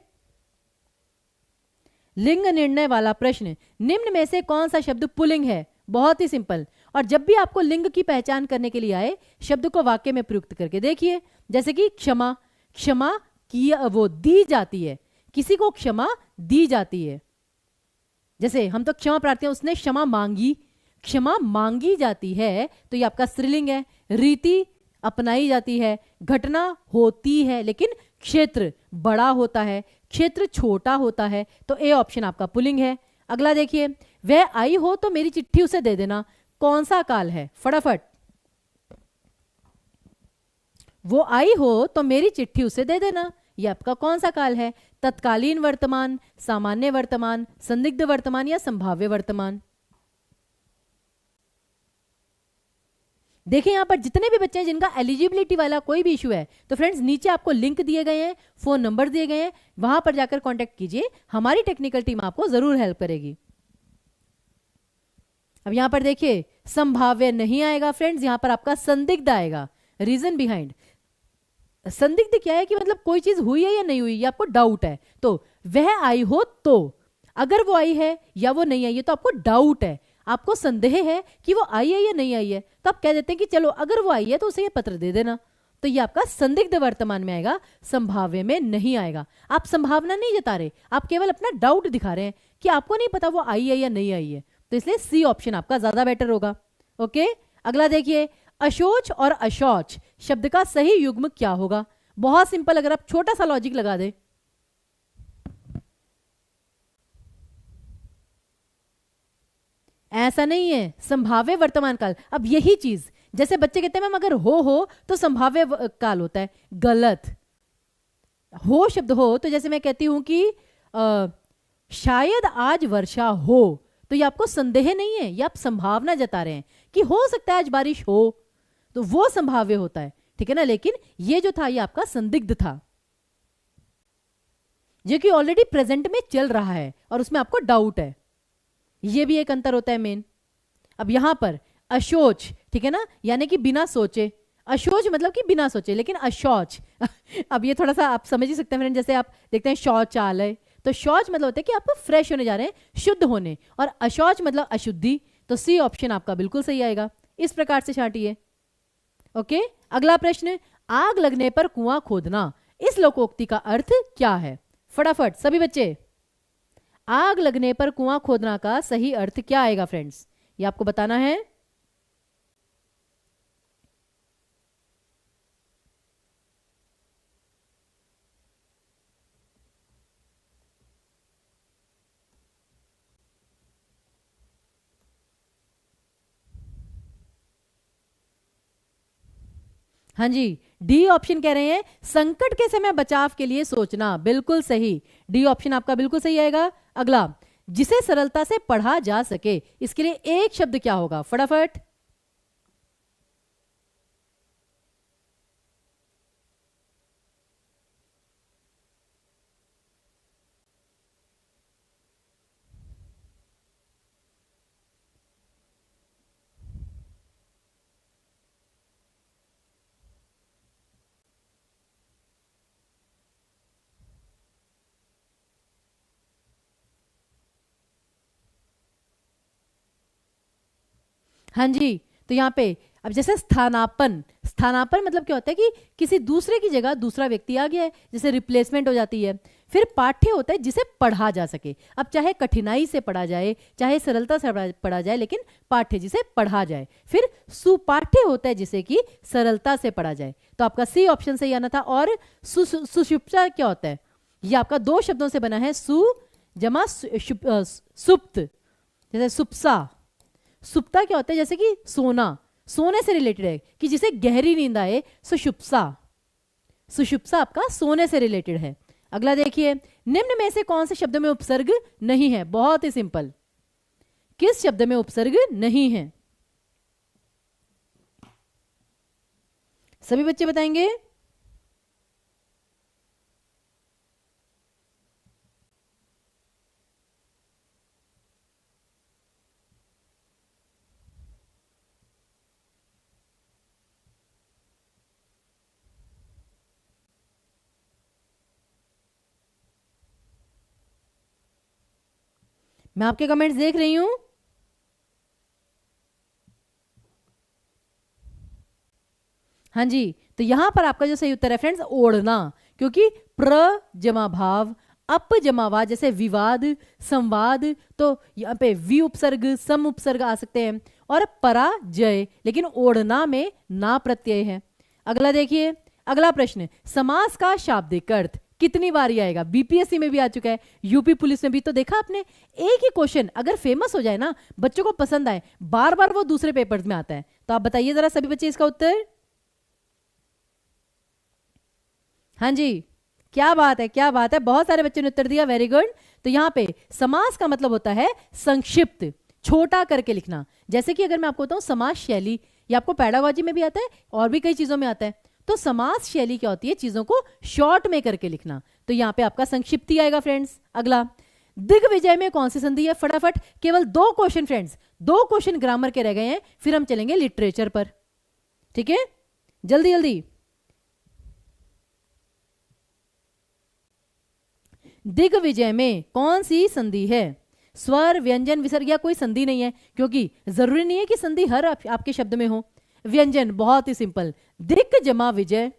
लिंग निर्णय वाला प्रश्न, निम्न में से कौन सा शब्द पुल्लिंग है? बहुत ही सिंपल। और जब भी आपको लिंग की पहचान करने के लिए आए, शब्द को वाक्य में प्रयुक्त करके देखिए। जैसे कि क्षमा, क्षमा की वो दी जाती है, किसी को क्षमा दी जाती है। जैसे हम तो क्षमा प्रार्थी हैं, उसने क्षमा मांगी, क्षमा मांगी जाती है, तो ये आपका स्त्रीलिंग है। रीति अपनाई जाती है, घटना होती है, लेकिन क्षेत्र बड़ा होता है, क्षेत्र छोटा होता है, तो ए ऑप्शन आपका पुल्लिंग है। अगला देखिए, वह आई हो तो मेरी चिट्ठी उसे दे देना, कौन सा काल है? फटाफट, वो आई हो तो मेरी चिट्ठी उसे दे देना, ये आपका कौन सा काल है? तत्कालीन वर्तमान, सामान्य वर्तमान, संदिग्ध वर्तमान या संभाव्य वर्तमान? देखिए यहां पर जितने भी बच्चे हैं जिनका एलिजिबिलिटी वाला कोई भी इशू है, तो फ्रेंड्स नीचे आपको लिंक दिए गए हैं, फोन नंबर दिए गए हैं, वहां पर जाकर कांटेक्ट कीजिए, हमारी टेक्निकल टीम आपको जरूर हेल्प करेगी। अब यहां पर देखिए, संभाव्य नहीं आएगा फ्रेंड्स, यहां पर आपका संदिग्ध आएगा। रीजन बिहाइंड, संदिग्ध क्या है कि मतलब कोई चीज हुई है या नहीं हुई, ये आपको डाउट है। तो वह आई हो तो, अगर वो आई है या वो नहीं आई है, तो आपको डाउट है, आपको संदेह है कि वो आई है या नहीं आई है, तो आप कह देते हैं कि चलो अगर वो आई है तो उसे ये पत्र दे देना। तो ये आपका संदिग्ध वर्तमान में आएगा, संभाव्य में नहीं आएगा। आप संभावना नहीं जता रहे, आप केवल अपना डाउट दिखा रहे हैं कि आपको नहीं पता वो आई है या नहीं आई है। तो इसलिए सी ऑप्शन आपका ज्यादा बेटर होगा। ओके, अगला देखिए, अशोच और अशौच शब्द का सही युग्म क्या होगा? बहुत सिंपल, अगर आप छोटा सा लॉजिक लगा दे। ऐसा नहीं है, संभाव्य वर्तमान काल। अब यही चीज, जैसे बच्चे कहते हैं मैम अगर हो तो संभाव्य काल होता है, गलत। हो शब्द हो, तो जैसे मैं कहती हूं कि शायद आज वर्षा हो, तो ये आपको संदेह नहीं है, ये आप संभावना जता रहे हैं कि हो सकता है आज बारिश हो, तो वो संभाव्य होता है, ठीक है ना। लेकिन ये जो था ये आपका संदिग्ध था, जो कि ऑलरेडी प्रेजेंट में चल रहा है और उसमें आपको डाउट है। ये भी एक अंतर होता है मेन। अब यहां पर अशोच, ठीक है ना, यानी कि बिना सोचे। अशोच मतलब कि बिना सोचे, लेकिन अशौच अब ये थोड़ा सा आप समझ ही सकते हैं फ्रेंड, जैसे आप देखते हैं शौचालय, तो शौच मतलब होता है कि आप फ्रेश होने जा रहे हैं, शुद्ध होने, और अशौच मतलब अशुद्धि। तो सी ऑप्शन आपका बिल्कुल सही आएगा। इस प्रकार से छांटिए। ओके, अगला प्रश्न, आग लगने पर कुआं खोदना, इस लोकोक्ति का अर्थ क्या है? फटाफट सभी बच्चे, आग लगने पर कुआं खोदना का सही अर्थ क्या आएगा फ्रेंड्स, ये आपको बताना है। हाँ जी, डी ऑप्शन कह रहे हैं, संकट के समय बचाव के लिए सोचना, बिल्कुल सही, डी ऑप्शन आपका बिल्कुल सही आएगा। अगला, जिसे सरलता से पढ़ा जा सके, इसके लिए एक शब्द क्या होगा? फटाफट, हाँ जी, तो यहाँ पे अब जैसे स्थानापन्न, स्थानापन्न मतलब क्या होता है कि किसी दूसरे की जगह दूसरा व्यक्ति आ गया है, जैसे रिप्लेसमेंट हो जाती है। फिर पाठ्य होता है जिसे पढ़ा जा सके, अब चाहे कठिनाई से पढ़ा जाए चाहे सरलता से पढ़ा जाए, लेकिन पाठ्य जिसे पढ़ा जाए। फिर सुपाठ्य होता है जिसे कि सरलता से पढ़ा जाए, तो आपका सी ऑप्शन सही आना था। और सुषुप्ता क्या होता है, ये आपका दो शब्दों से बना है, सु जमा सुप्त, जैसे सुप्सा। सुप्ता क्या होता है, जैसे कि सोना, सोने से रिलेटेड है कि जिसे गहरी नींद आए, सुषुप्सा। सुषुप्सा आपका सोने से रिलेटेड है। अगला देखिए, निम्न में से कौन से शब्द में उपसर्ग नहीं है? बहुत ही सिंपल, किस शब्द में उपसर्ग नहीं है? सभी बच्चे बताएंगे। मैं आपके कमेंट्स देख रही हूं। हाँ जी, तो यहां पर आपका जो सही उत्तर है फ्रेंड्स, ओढ़ना, क्योंकि प्र जमा भाव, अप जमा वा, जैसे विवाद, संवाद, तो यहाँ पे वि उपसर्ग, सम उपसर्ग आ सकते हैं, और पराजय, लेकिन ओढ़ना में ना प्रत्यय है। अगला देखिए, अगला प्रश्न, समास का शाब्दिक अर्थ कितनी बार आएगा? बीपीएससी में भी आ चुका है, यूपी पुलिस में भी। तो देखा आपने, एक ही क्वेश्चन अगर फेमस हो जाए ना, बच्चों को पसंद आए, बार बार वो दूसरे पेपर्स में आता है। तो आप बताइए जरा सभी बच्चे इसका उत्तर। हाँ जी, क्या बात है, क्या बात है, बहुत सारे बच्चों ने उत्तर दिया, वेरी गुड। तो यहाँ पे समास का मतलब होता है संक्षिप्त, छोटा करके लिखना। जैसे कि अगर मैं आपको बताऊं समास शैली, ये आपको पैडागॉजी में भी आता है और भी कई चीजों में आता है। तो समास शैली क्या होती है? चीजों को शॉर्ट में करके लिखना। तो यहाँ पे आपका संक्षिप्त आएगा फ्रेंड्स। अगला, दिग्विजय में कौन सी संधि है? फटाफट, केवल 2 क्वेश्चन फ्रेंड्स, 2 क्वेश्चन ग्रामर के रह गए हैं, फिर हम चलेंगे लिटरेचर पर। ठीक है, जल्दी जल्दी। दिग्विजय में कौन सी संधि है? स्वर, व्यंजन, विसर्ग, या कोई संधि नहीं है, क्योंकि जरूरी नहीं है कि संधि हर आपके शब्द में हो। व्यंजन बहुत ही सिंपल, दिक जमा विजय।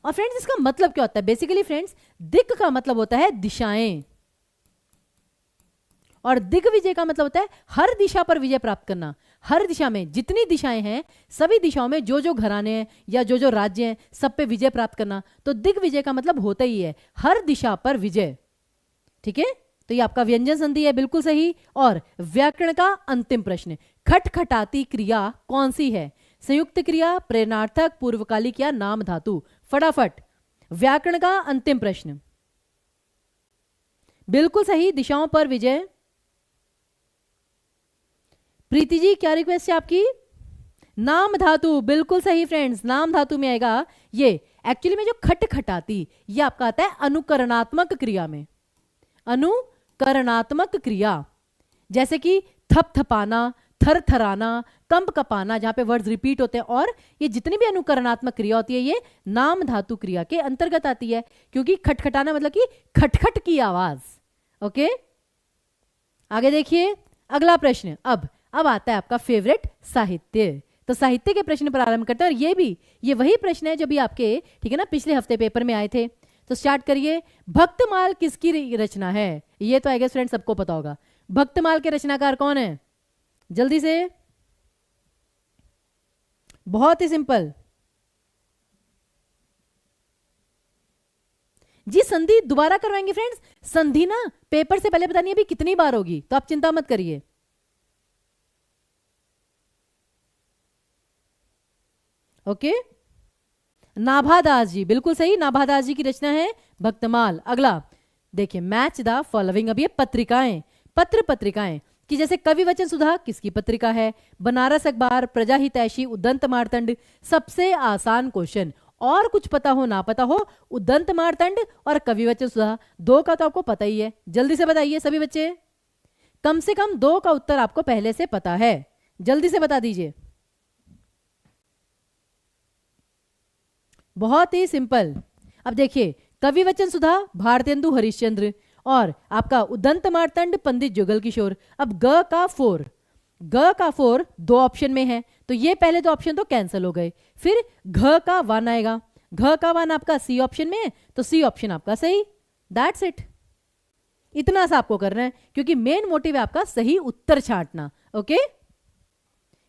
और फ्रेंड्स इसका मतलब क्या होता है? बेसिकली फ्रेंड्स, दिक का मतलब होता है दिशाएं, और दिग्विजय का मतलब होता है हर दिशा पर विजय प्राप्त करना। हर दिशा में जितनी दिशाएं हैं, सभी दिशाओं में जो जो घराने हैं या जो जो राज्य हैं, सब पे विजय प्राप्त करना। तो दिग्विजय का मतलब होता ही है हर दिशा पर विजय। ठीक है, तो ये आपका व्यंजन संधि है, बिल्कुल सही। और व्याकरण का अंतिम प्रश्न, खटखटाती क्रिया कौन सी है? संयुक्त क्रिया, प्रेरणार्थक, पूर्वकालिक, या नाम धातु? फटाफट, व्याकरण का अंतिम प्रश्न। बिल्कुल सही, दिशाओं पर विजय। प्रीति जी, क्या रिक्वेस्ट है आपकी? नाम धातु, बिल्कुल सही फ्रेंड्स, नाम धातु में आएगा ये। एक्चुअली में जो खटखटाती, ये आपका आता है अनुकरणात्मक क्रिया में। अनुकरणात्मक क्रिया, जैसे कि थपथपाना, थरथराना, कंप कपाना, जहां पे वर्ड्स रिपीट होते हैं, और ये जितनी भी अनुकरणात्मक क्रिया होती है, ये नाम धातु क्रिया के अंतर्गत आती है, क्योंकि खटखटाना मतलब कि खटखट की आवाज। ओके, आगे देखिए, अगला प्रश्न। अब आता है आपका फेवरेट, साहित्य। तो साहित्य के प्रश्न प्रारंभ करते हैं, और ये वही प्रश्न है जो भी आपके, ठीक है ना, पिछले हफ्ते पेपर में आए थे। तो स्टार्ट करिए। भक्तमाल किसकी रचना है? ये तो आई गेस फ्रेंड सबको पता होगा। भक्तमाल के रचनाकार कौन है? जल्दी से, बहुत ही सिंपल जी। संधि दोबारा करवाएंगे फ्रेंड्स, संधि ना पेपर से पहले बतानी है अभी कितनी बार होगी, तो आप चिंता मत करिए। ओके, नाभादास जी, बिल्कुल सही, नाभादास जी की रचना है भक्तमाल। अगला देखिए, मैच द फॉलोइंग। अब ये पत्रिकाएं, पत्रिकाएं कि जैसे कवि वचन सुधा किसकी पत्रिका है? बनारस अखबार, प्रजा हितैषी, उदंत मार्तंड। सबसे आसान क्वेश्चन, और कुछ पता हो ना पता हो, उदंत मार्तंड और कवि वचन सुधा, 2 का तो आपको पता ही है। जल्दी से बताइए सभी बच्चे, कम से कम 2 का उत्तर आपको पहले से पता है, जल्दी से बता दीजिए। बहुत ही सिंपल। अब देखिए, कवि वचन सुधा भारतेंदु हरिश्चंद्र, और आपका उदंत मार्तंड पंडित जुगल किशोर। अब ग का 4, ग का 4 दो ऑप्शन में है, तो ये पहले दो ऑप्शन तो कैंसिल हो गए। फिर घ का 1 आएगा, घ का 1 आपका सी ऑप्शन में है, तो सी ऑप्शन आपका सही। दैट्स इट, इतना सा आपको करना है, क्योंकि मेन मोटिव है आपका सही उत्तर छांटना। ओके,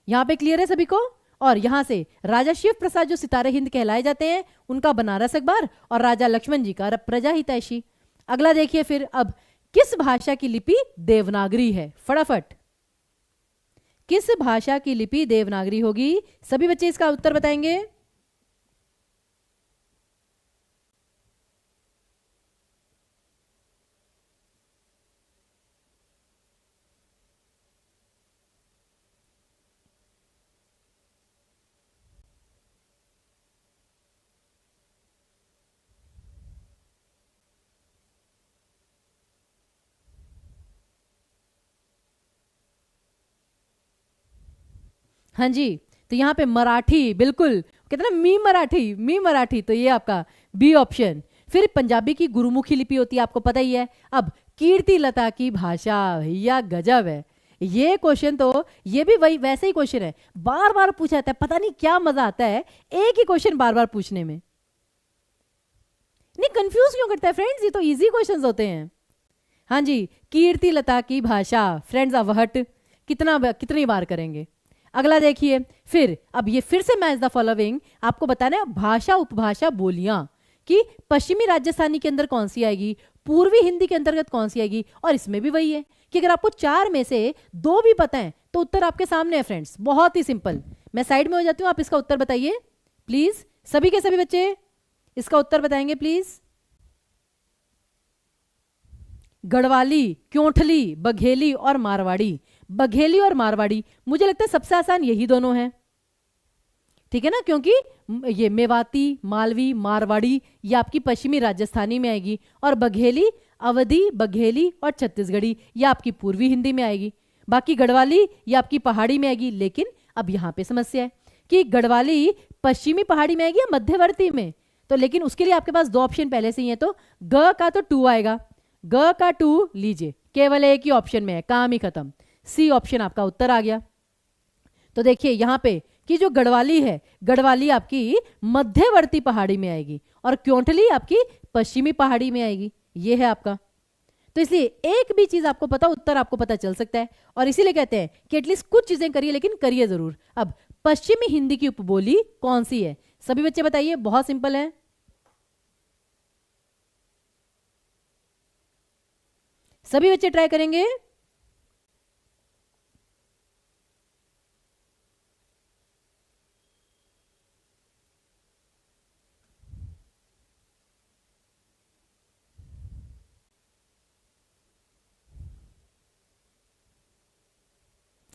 यहां पे क्लियर है सभी को। और यहां से राजा शिव प्रसाद जो सितारे हिंद कहलाए जाते हैं, उनका बनारस अखबार, और राजा लक्ष्मण जी का प्रजा हितैषी। अगला देखिए फिर, अब किस भाषा की लिपि देवनागरी है? फटाफट, किस भाषा की लिपि देवनागरी होगी? सभी बच्चे इसका उत्तर बताएंगे। हाँ जी, तो यहाँ पे मराठी, बिल्कुल कहते ना मी मराठी, मी मराठी, तो ये आपका बी ऑप्शन। फिर पंजाबी की गुरुमुखी लिपि होती है, आपको पता ही है। अब कीर्ति लता की भाषा, भैया गजब है ये क्वेश्चन, तो ये भी वही वैसे ही क्वेश्चन है, बार बार पूछा जाता है, पता नहीं क्या मजा आता है एक ही क्वेश्चन बार बार पूछने में। नहीं, कंफ्यूज क्यों करता है फ्रेंड्स, ये तो इजी क्वेश्चंस होते हैं। हाँ जी, कीर्ति लता की भाषा, फ्रेंड्स अवहट कितनी बार करेंगे। अगला देखिए फिर, अब ये फिर से मैच द फॉलोइंग आपको बताना है, भाषा उपभाषा बोलियां कि पश्चिमी राजस्थानी के अंदर कौन सी आएगी, पूर्वी हिंदी के अंतर्गत कौन सी आएगी। और इसमें भी वही है कि अगर आपको 4 में से 2 भी पता है तो उत्तर आपके सामने है फ्रेंड्स, बहुत ही सिंपल। मैं साइड में हो जाती हूं, आप इसका उत्तर बताइए प्लीज, सभी के सभी बच्चे इसका उत्तर बताएंगे प्लीज। गढ़वाली, क्योंठली, बघेली और मारवाड़ी। बघेली और मारवाड़ी मुझे लगता है सबसे आसान यही दोनों हैं, ठीक है ना, क्योंकि ये मेवाती, मालवी, मारवाड़ी ये आपकी पश्चिमी राजस्थानी में आएगी, और बघेली, अवधी, बघेली और छत्तीसगढ़ी ये आपकी पूर्वी हिंदी में आएगी। बाकी गढ़वाली ये आपकी पहाड़ी में आएगी। लेकिन अब यहां पे समस्या है कि गढ़वाली पश्चिमी पहाड़ी में आएगी या मध्यवर्ती में, तो लेकिन उसके लिए आपके पास 2 ऑप्शन पहले से ही है, तो ग का तो 2 आएगा, ग का 2 लीजिए, केवल एक ही ऑप्शन में है, काम ही खत्म। सी ऑप्शन आपका उत्तर आ गया। तो देखिए यहां पे कि जो गढ़वाली है, गढ़वाली आपकी मध्यवर्ती पहाड़ी में आएगी, और क्योंठली आपकी पश्चिमी पहाड़ी में आएगी, ये है आपका। तो इसलिए एक भी चीज आपको पता, उत्तर आपको पता चल सकता है, और इसीलिए कहते हैं कि एटलीस्ट कुछ चीजें करिए, लेकिन करिए जरूर। अब पश्चिमी हिंदी की उपबोली कौन सी है, सभी बच्चे बताइए, बहुत सिंपल है, सभी बच्चे ट्राई करेंगे।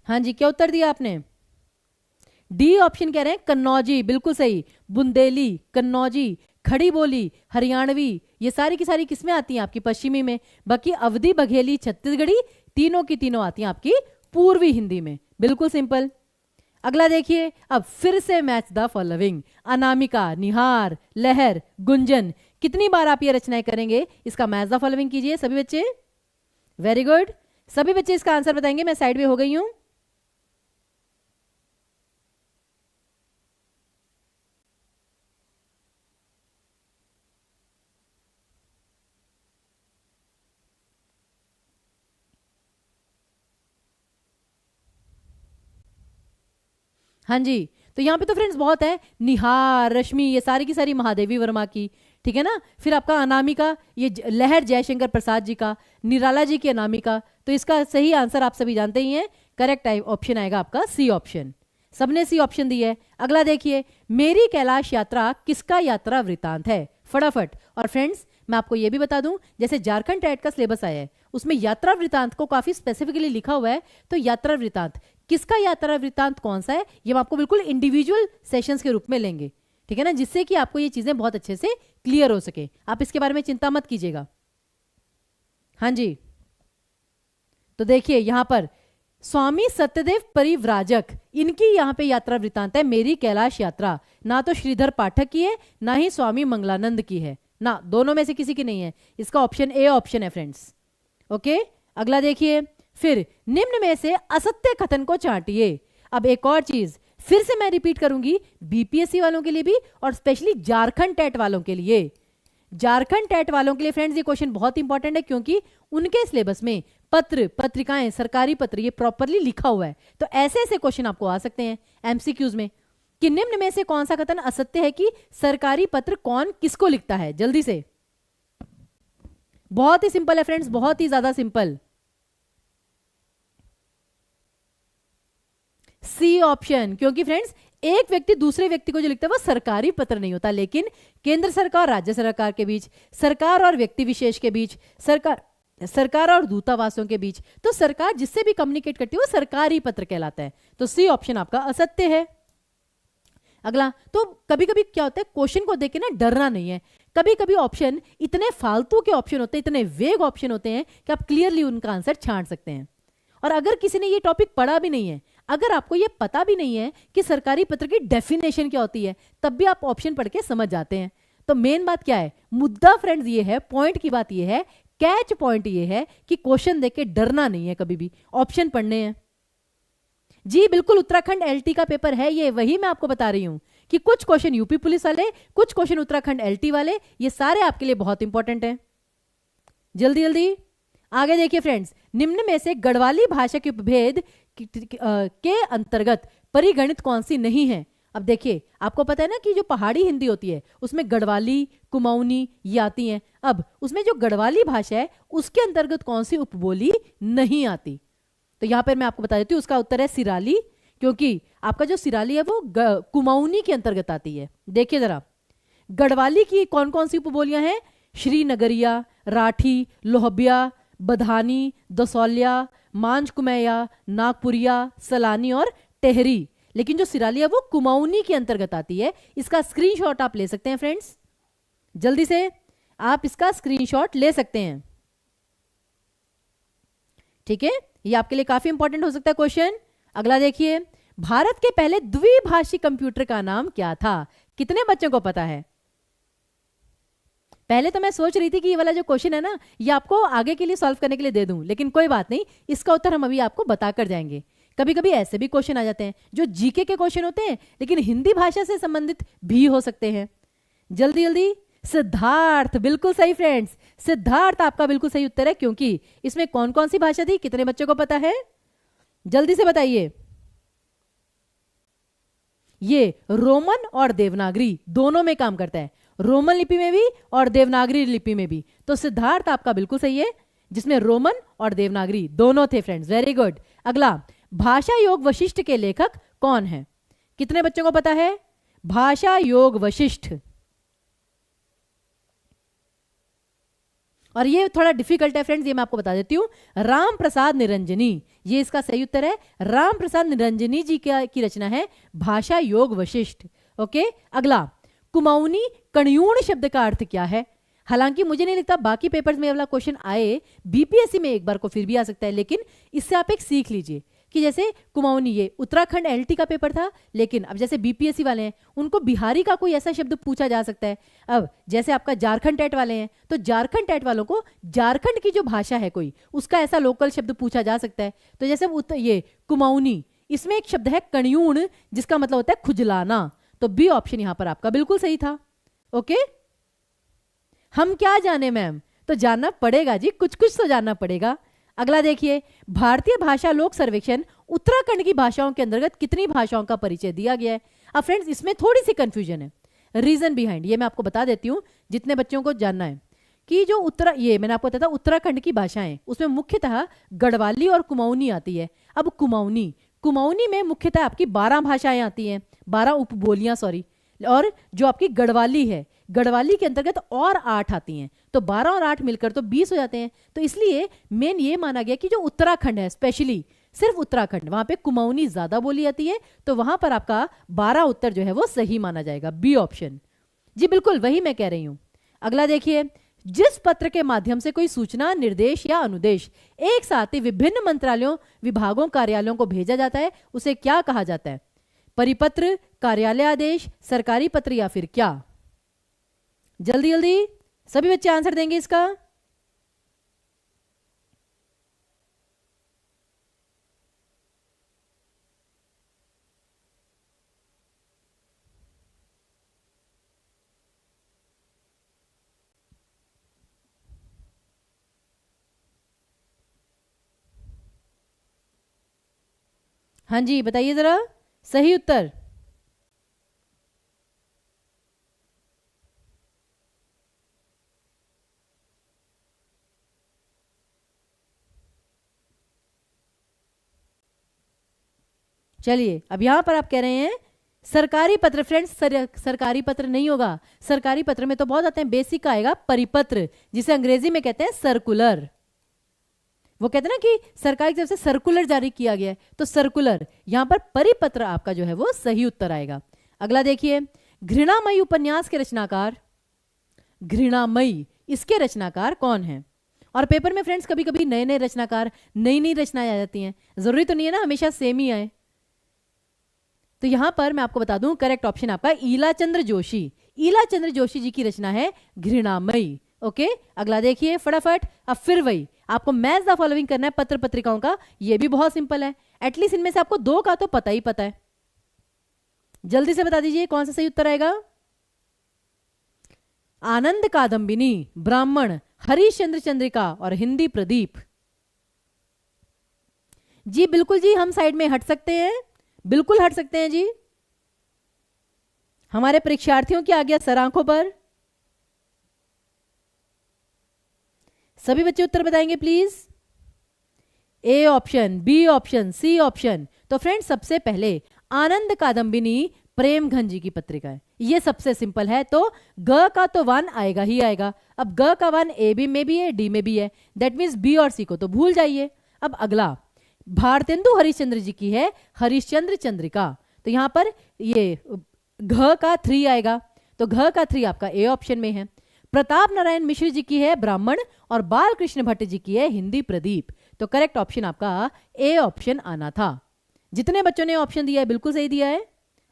हाँ जी, क्या उत्तर दिया आपने? डी ऑप्शन कह रहे हैं, कन्नौजी, बिल्कुल सही। बुंदेली, कन्नौजी, खड़ी बोली, हरियाणवी, ये सारी की सारी किसमें आती हैं? आपकी पश्चिमी में। बाकी अवधी, बघेली, छत्तीसगढ़ी तीनों की तीनों आती हैं आपकी पूर्वी हिंदी में। बिल्कुल सिंपल। अगला देखिए, अब फिर से मैच द फॉलोइंग, अनामिका, निहार, लहर, गुंजन, कितनी बार आप ये रचनाएं करेंगे? इसका मैच द फॉलोइंग कीजिए सभी बच्चे। वेरी गुड, सभी बच्चे इसका आंसर बताएंगे। मैं साइड में हो गई हूं। हाँ जी, तो यहाँ पे तो फ्रेंड्स बहुत है, निहार, रश्मि, ये सारी की सारी महादेवी वर्मा की, ठीक है ना। फिर आपका अनामिका, ये लहर जयशंकर प्रसाद जी का, निराला जी की अनामिका। तो इसका सही आंसर आप सभी जानते ही हैं, करेक्ट ऑप्शन आएगा आपका सी ऑप्शन। सबने सी ऑप्शन दी है। अगला देखिए, मेरी कैलाश यात्रा किसका यात्रा वृतांत है? फटाफट। और फ्रेंड्स मैं आपको यह भी बता दूं, जैसे झारखंड टेट का सिलेबस आया है उसमें यात्रा वृतांत को काफी स्पेसिफिकली लिखा हुआ है। तो यात्रा वृतांत किसका, यात्रा वृतांत कौन सा है, ये हम आपको बिल्कुल इंडिविजुअल सेशंस के रूप में लेंगे, ठीक है ना, जिससे कि आपको ये चीजें बहुत अच्छे से क्लियर हो सके। आप इसके बारे में चिंता मत कीजिएगा। हाँ जी, तो देखिए यहां पर स्वामी सत्यदेव परिव्राजक, इनकी यहां पे यात्रा वृतांत है, मेरी कैलाश यात्रा। ना तो श्रीधर पाठक की है, ना ही स्वामी मंगलानंद की है। ना, दोनों में से किसी की नहीं है, इसका ऑप्शन ए ऑप्शन है फ्रेंड्स। ओके, अगला देखिए, फिर निम्न में से असत्य कथन को चाटिए। अब एक और चीज फिर से मैं रिपीट करूंगी, बीपीएससी वालों के लिए भी और स्पेशली झारखंड टेट वालों के लिए। झारखंड टेट वालों के लिए फ्रेंड्स ये क्वेश्चन बहुत इंपॉर्टेंट है, क्योंकि उनके सिलेबस में पत्र, पत्रिकाएं, सरकारी पत्र ये प्रॉपरली लिखा हुआ है। तो ऐसे ऐसे क्वेश्चन आपको आ सकते हैं एमसीक्यूज में कि निम्न में से कौन सा कथन असत्य है कि सरकारी पत्र कौन किसको लिखता है। जल्दी से, बहुत ही सिंपल है फ्रेंड्स, बहुत ही ज्यादा सिंपल। सी ऑप्शन, क्योंकि फ्रेंड्स एक व्यक्ति दूसरे व्यक्ति को जो लिखता है वो सरकारी पत्र नहीं होता, लेकिन केंद्र सरकार और राज्य सरकार के बीच, सरकार और व्यक्ति विशेष के बीच, सरकार और दूतावासों के बीच, तो सरकार जिससे भी कम्युनिकेट करती है वो सरकारी पत्र कहलाता है। तो सी ऑप्शन आपका असत्य है। अगला, तो कभी कभी क्या होता है, क्वेश्चन को देख के ना डरना नहीं है। कभी कभी ऑप्शन इतने फालतू के ऑप्शन होते हैं, इतने वेग ऑप्शन होते हैं कि आप क्लियरली उनका आंसर छांट सकते हैं। और अगर किसी ने ये टॉपिक पढ़ा भी नहीं है, अगर आपको ये पता भी नहीं है कि सरकारी पत्र की डेफिनेशन क्या होती है, तब भी आप ऑप्शन पढ़ के समझ जाते हैं। तो मेन बात क्या है, मुद्दा फ्रेंड्स ये है, पॉइंट की बात ये है, कैच पॉइंट ये है कि क्वेश्चन देख के डरना नहीं है, कभी भी ऑप्शन पढ़ने हैं। जी बिल्कुल, उत्तराखंड एलटी का पेपर है ये, वही मैं आपको बता रही हूं कि कुछ क्वेश्चन यूपी पुलिस वाले, कुछ क्वेश्चन उत्तराखंड एलटी वाले, ये सारे आपके लिए बहुत इंपॉर्टेंट है। जल्दी जल्दी आगे देखिए फ्रेंड्स, निम्न में से गढ़वाली भाषा के उपभेद के अंतर्गत परिगणित कौन सी नहीं है। अब देखिए, आपको पता है ना कि जो पहाड़ी हिंदी होती है उसमें गढ़वाली, कुमाऊनी ये आती हैं। अब उसमें जो गढ़वाली भाषा है उसके अंतर्गत कौन सी उपबोली नहीं आती, तो यहां पर मैं आपको बता देती हूँ, उसका उत्तर है सिराली, क्योंकि आपका जो सिराली है वो कुमाऊनी के अंतर्गत आती है। देखिए जरा, गढ़वाली की कौन कौन सी उपबोलियां हैं, श्रीनगरिया, राठी, लोहबिया, बधानी, दसौलिया, मांझ कुमैया, नागपुरिया, सलानी और टेहरी। लेकिन जो सिराली है वो कुमाऊनी के अंतर्गत आती है। इसका स्क्रीनशॉट आप ले सकते हैं फ्रेंड्स, जल्दी से आप इसका स्क्रीनशॉट ले सकते हैं, ठीक है, ये आपके लिए काफी इंपॉर्टेंट हो सकता है क्वेश्चन। अगला देखिए, भारत के पहले द्विभाषी कंप्यूटर का नाम क्या था। कितने बच्चों को पता है? पहले तो मैं सोच रही थी कि ये वाला जो क्वेश्चन है ना, ये आपको आगे के लिए सॉल्व करने के लिए दे दूं, लेकिन कोई बात नहीं, इसका उत्तर हम अभी आपको बताकर जाएंगे। कभी कभी ऐसे भी क्वेश्चन आ जाते हैं जो जीके के क्वेश्चन होते हैं, लेकिन हिंदी भाषा से संबंधित भी हो सकते हैं। जल्दी जल्दी, सिद्धार्थ, बिल्कुल सही फ्रेंड्स, सिद्धार्थ आपका बिल्कुल सही उत्तर है, क्योंकि इसमें कौन कौन सी भाषा थी, कितने बच्चों को पता है, जल्दी से बताइए। ये रोमन और देवनागरी दोनों में काम करता है, रोमन लिपि में भी और देवनागरी लिपि में भी। तो सिद्धार्थ आपका बिल्कुल सही है, जिसमें रोमन और देवनागरी दोनों थे फ्रेंड्स, वेरी गुड। अगला, भाषा योग वशिष्ठ के लेखक कौन है? कितने बच्चों को पता है भाषा योग वशिष्ठ? और ये थोड़ा डिफिकल्ट है फ्रेंड्स, ये मैं आपको बता देती हूं, राम प्रसाद निरंजनी, ये इसका सही उत्तर है। राम प्रसाद निरंजनी जी की रचना है भाषा योग वशिष्ठ। ओके, अगला, कुमाऊनी कणयूण शब्द का अर्थ क्या है? हालांकि मुझे नहीं लगता बाकी पेपर्स में वाला क्वेश्चन आए, बीपीएससी में एक बार को फिर भी आ सकता है, लेकिन इससे आप एक सीख लीजिए कि जैसे कुमाऊनी, ये उत्तराखंड एलटी का पेपर था, लेकिन अब जैसे बीपीएससी वाले हैं उनको बिहारी का कोई ऐसा शब्द पूछा जा सकता है। अब जैसे आपका झारखंड टेट वाले हैं, तो झारखंड टेट वालों को झारखंड की जो भाषा है कोई, उसका ऐसा लोकल शब्द पूछा जा सकता है। तो जैसे ये कुमाऊनी, इसमें एक शब्द है कणयूण, जिसका मतलब होता है खुजलाना। तो बी ऑप्शन यहां पर आपका बिल्कुल सही था। ओके, हम क्या जाने मैम, तो जानना पड़ेगा जी, कुछ कुछ तो जानना पड़ेगा। अगला देखिए, भारतीय भाषा लोक सर्वेक्षण उत्तराखंड की भाषाओं के अंतर्गत कितनी भाषाओं का परिचय दिया गया है? अब फ्रेंड्स इसमें थोड़ी सी कंफ्यूजन है, रीजन बिहाइंड ये मैं आपको बता देती हूं, जितने बच्चों को जानना है कि जो ये मैंने आपको बताया था उत्तराखंड की भाषाएं, उसमें मुख्यतः गढ़वाली और कुमाऊनी आती है। अब कुमाऊनी में मुख्यतः आपकी 12 भाषाएं आती हैं, 12 उपबोलियां सॉरी, और जो आपकी गढ़वाली है, गढ़वाली के अंतर्गत और 8 आती हैं, तो 12 और 8 मिलकर तो 20 हो जाते हैं। तो इसलिए मेन ये माना गया कि जो उत्तराखंड है, स्पेशली सिर्फ उत्तराखंड, वहां पे कुमाऊनी ज्यादा बोली जाती है, तो वहां पर आपका 12 उत्तर जो है वो सही माना जाएगा, बी ऑप्शन। जी बिल्कुल वही मैं कह रही हूं। अगला देखिए, जिस पत्र के माध्यम से कोई सूचना, निर्देश या अनुदेश एक साथ ही विभिन्न मंत्रालयों, विभागों, कार्यालयों को भेजा जाता है, उसे क्या कहा जाता है? परिपत्र, कार्यालय आदेश, सरकारी पत्र या फिर क्या? जल्दी जल्दी, सभी बच्चे आंसर देंगे इसका? हाँ जी, बताइए जरा सही उत्तर। चलिए, अब यहां पर आप कह रहे हैं सरकारी पत्र। फ्रेंड्स, सरकारी पत्र नहीं होगा। सरकारी पत्र में तो बहुत आते हैं, बेसिक का आएगा परिपत्र, जिसे अंग्रेजी में कहते हैं सर्कुलर। वो कहते हैं ना कि सरकार की तरफ से सर्कुलर जारी किया गया है, तो सर्कुलर। यहां पर परिपत्र आपका जो है वो सही उत्तर आएगा। अगला देखिए, घृणामयी उपन्यास के रचनाकार, घृणामयी, इसके रचनाकार कौन है? और पेपर में फ्रेंड्स कभी कभी नए नए रचनाकार, नई नई रचनाएं आ जाती हैं, जरूरी तो नहीं है ना हमेशा सेम ही आए। तो यहां पर मैं आपको बता दूं, करेक्ट ऑप्शन आपका ईलाचंद्र जोशी। ईलाचंद्र जोशी जी की रचना है घृणामयी। ओके, अगला देखिए फटाफट। अब फिर वही आपको मैच द फॉलोइंग करना है पत्र पत्रिकाओं का। ये भी बहुत सिंपल है, एटलीस्ट इनमें से आपको दो का तो पता ही पता है। जल्दी से बता दीजिए कौन सा सही उत्तर आएगा। आनंद कादंबिनी, ब्राह्मण, हरिश्चंद्र चंद्रिका और हिंदी प्रदीप। जी बिल्कुल जी, हम साइड में हट सकते हैं, बिल्कुल हट सकते हैं जी। हमारे परीक्षार्थियों की आ गया सर आंखों पर। सभी बच्चे उत्तर बताएंगे please. A option, B option, C option. तो फ्रेंड्स सबसे पहले आनंद कादंबिनी प्रेमघन जी की पत्रिका है, ये सबसे सिंपल है। तो ग का तो वन आएगा ही आएगा। अब ग का वन ए बी में भी है, डी में भी है, दैट मीन्स बी और सी को तो भूल जाइए। अब अगला भारतेंदु हरिश्चंद्र जी की है हरिश्चंद्र चंद्रिका, तो यहां पर ये घ का 3 आएगा, तो घ का 3 आपका ए ऑप्शन में है। प्रताप नारायण मिश्र जी की है ब्राह्मण और बाल कृष्ण भट्ट जी की है हिंदी प्रदीप, तो करेक्ट ऑप्शन आपका ए ऑप्शन आना था। जितने बच्चों ने ऑप्शन दिया है बिल्कुल सही दिया है।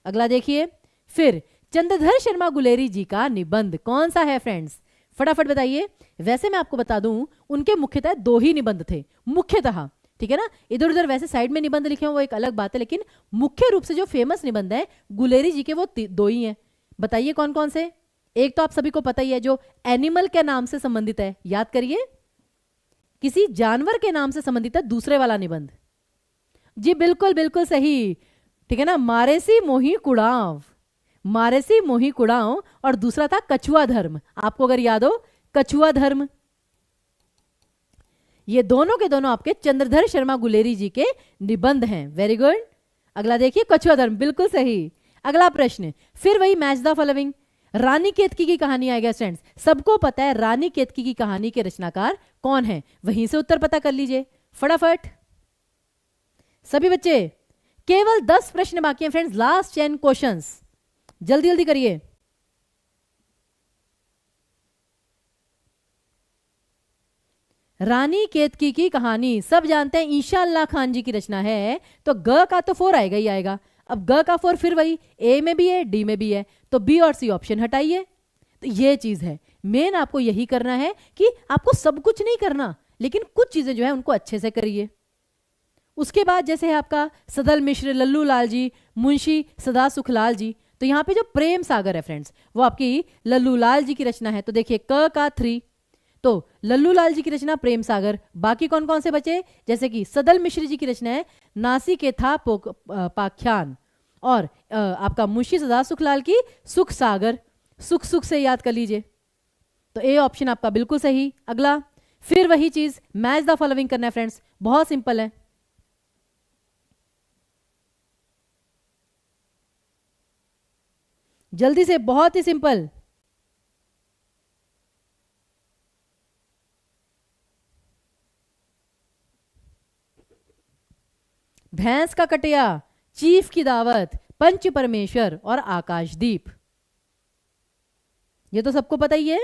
अगला देखिए, फिर चंद्रधर शर्मा गुलेरी जी का निबंध कौन सा है फ्रेंड्स, फटाफट बताइए। वैसे मैं आपको बता दूं, उनके मुख्यतः 2 ही निबंध थे, मुख्यतः, ठीक है ना। इधर उधर वैसे साइड में निबंध लिखे हो वो एक अलग बात है, लेकिन मुख्य रूप से जो फेमस निबंध है गुलेरी जी के वो 2 ही हैं। बताइए कौन कौन से। एक तो आप सभी को पता ही है, जो एनिमल के नाम से संबंधित है, याद करिए, किसी जानवर के नाम से संबंधित है दूसरे वाला निबंध। जी बिल्कुल बिल्कुल सही, ठीक है ना। मारेसी मोही कुड़ाव, मारेसी मोही कुड़ाव, और दूसरा था कछुआ धर्म, आपको अगर याद हो कछुआ धर्म। ये दोनों के दोनों आपके चंद्रधर शर्मा गुलेरी जी के निबंध हैं। Very good. अगला देखिए, कछुआ धर्म बिल्कुल सही। अगला प्रश्न, फिर वही मैच द फॉलोइंग। रानी केतकी की कहानी आएगा फ्रेंड्स, सबको पता है रानी केतकी की कहानी के रचनाकार कौन है, वहीं से उत्तर पता कर लीजिए फटाफट सभी बच्चे। केवल 10 प्रश्न बाकी हैं फ्रेंड्स, लास्ट 10 क्वेश्चंस, जल्दी जल्दी करिए। रानी केतकी की कहानी सब जानते हैं, ईशा अल्लाह खान जी की रचना है, तो ग का तो 4 आएगा ही आएगा। अब ग का 4 फिर वही ए में भी है, डी में भी है, तो बी और सी ऑप्शन हटाइए। तो ये चीज है, मेन आपको यही करना है कि आपको सब कुछ नहीं करना, लेकिन कुछ चीजें जो है उनको अच्छे से करिए। उसके बाद जैसे है आपका सदल मिश्र, लल्लू लाल जी, मुंशी सदा सुखलाल जी, तो यहां पे जो प्रेम सागर है फ्रेंड्स वो आपकी लल्लू लाल जी की रचना है, तो देखिए क का 3, तो लल्लू लाल जी की रचना प्रेम सागर। बाकी कौन कौन से बचे, जैसे कि सदल मिश्र जी की रचना है नासी के था पाख्यान, और आपका मुंशी सदा सुखलाल की सुख सागर, सुख सुख से याद कर लीजिए, तो ए ऑप्शन आपका बिल्कुल सही। अगला, फिर वही चीज मैच द फॉलोइंग करना है फ्रेंड्स, बहुत सिंपल है। जल्दी से, बहुत ही सिंपल। भैंस का कटिया, चीफ की दावत, पंच परमेश्वर और आकाशदीप, ये तो सबको पता ही है।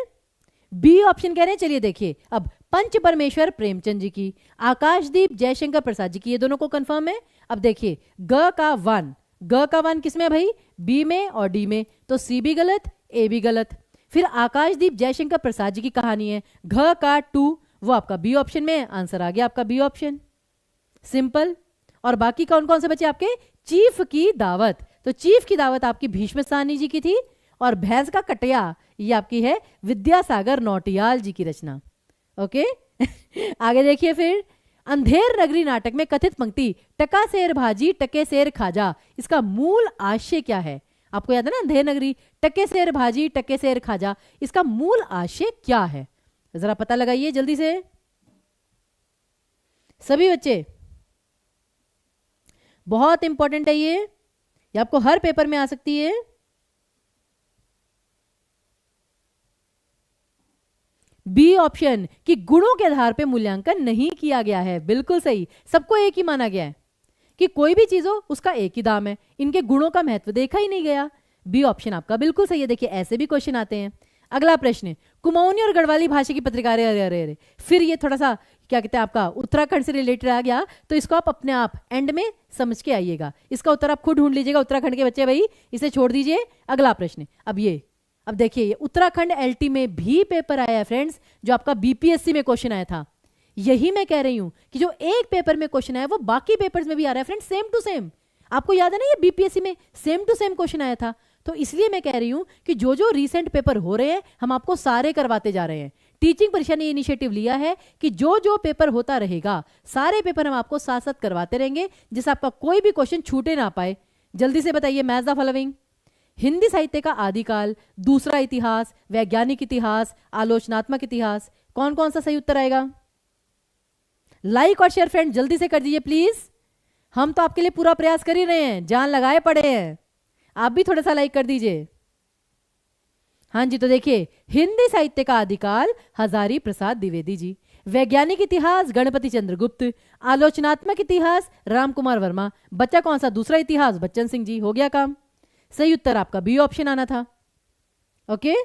बी ऑप्शन कह रहे हैं, चलिए देखिए, अब पंच परमेश्वर प्रेमचंद जी की, आकाशदीप जयशंकर प्रसाद जी की, ये दोनों को कंफर्म है। अब देखिए ग का 1, ग का 1 किसमें है भाई, बी में और डी में, तो सी भी गलत, ए भी गलत। फिर आकाशदीप जयशंकर प्रसाद जी की कहानी है। घ का टू, वो आपका बी ऑप्शन में है, आंसर आ गया आपका बी ऑप्शन, सिंपल। और बाकी कौन कौन से बचे आपके? चीफ की दावत, तो चीफ की दावत आपकी भीष्म साहनी जी की थी, और भैंस का कटिया ये आपकी है विद्यासागर नौटियाल जी की रचना। ओके आगे देखिए फिर, अंधेर नगरी नाटक में कथित पंक्ति टका सेर भाजी टके सेर खाजा, इसका मूल आशय क्या है? आपको याद है ना, अंधेर नगरी, टके सेर भाजी टके सेर खाजा, इसका मूल आशय क्या है? जरा पता लगाइए जल्दी से सभी बच्चे, बहुत इंपॉर्टेंट है ये आपको हर पेपर में आ सकती है। बी ऑप्शन कि गुणों के आधार पे मूल्यांकन नहीं किया गया है, बिल्कुल सही, सबको एक ही माना गया है कि कोई भी चीज हो उसका एक ही दाम है, इनके गुणों का महत्व देखा ही नहीं गया। बी ऑप्शन आपका बिल्कुल सही है। देखिए ऐसे भी क्वेश्चन आते हैं। अगला प्रश्न, कुमाऊनी और गढ़वाली भाषा की पत्रिका, अरे अरे अरे अरे, फिर ये थोड़ा सा क्या कहते हैं आपका उत्तराखंड से रिलेटेड आ गया, तो इसको आप अपने आप एंड में समझ के आइएगा, इसका उत्तर आप खुद ढूंढ लीजिएगा उत्तराखंड के बच्चे, भाई इसे छोड़ दीजिए। अगला प्रश्न, अब देखिए ये उत्तराखंड एलटी में भी पेपर आया है फ्रेंड्स, जो आपका बीपीएससी में क्वेश्चन आया था। यही मैं कह रही हूं कि जो एक पेपर में क्वेश्चन आया वो बाकी पेपर्स में भी आ रहा है फ्रेंड्स, सेम टू सेम। आपको याद है ना, ये बीपीएससी में सेम टू सेम क्वेश्चन आया था, तो इसलिए मैं कह रही हूं कि जो जो रीसेंट पेपर हो रहे हैं हम आपको सारे करवाते जा रहे हैं। टीचिंग परिषद ने इनिशिएटिव लिया है कि जो जो पेपर होता रहेगा सारे पेपर हम आपको साथ साथ करवाते रहेंगे, जिससे आपका कोई भी क्वेश्चन छूटे ना पाए। जल्दी से बताइए, मैच द फॉलोइंग। हिंदी साहित्य का आदिकाल, दूसरा इतिहास, वैज्ञानिक इतिहास, आलोचनात्मक इतिहास, कौन कौन सा सही उत्तर आएगा? लाइक और शेयर फ्रेंड जल्दी से कर दीजिए प्लीज, हम तो आपके लिए पूरा प्रयास कर ही रहे हैं, जान लगाए पड़े हैं, आप भी थोड़ा सा लाइक कर दीजिए। हाँ जी, तो देखिए हिंदी साहित्य का आदिकाल हजारी प्रसाद द्विवेदी जी, वैज्ञानिक इतिहास गणपति चंद्रगुप्त, आलोचनात्मक इतिहास रामकुमार वर्मा, बच्चा कौन सा? दूसरा इतिहास बच्चन सिंह जी। हो गया काम, सही उत्तर आपका बी ऑप्शन आना था। ओके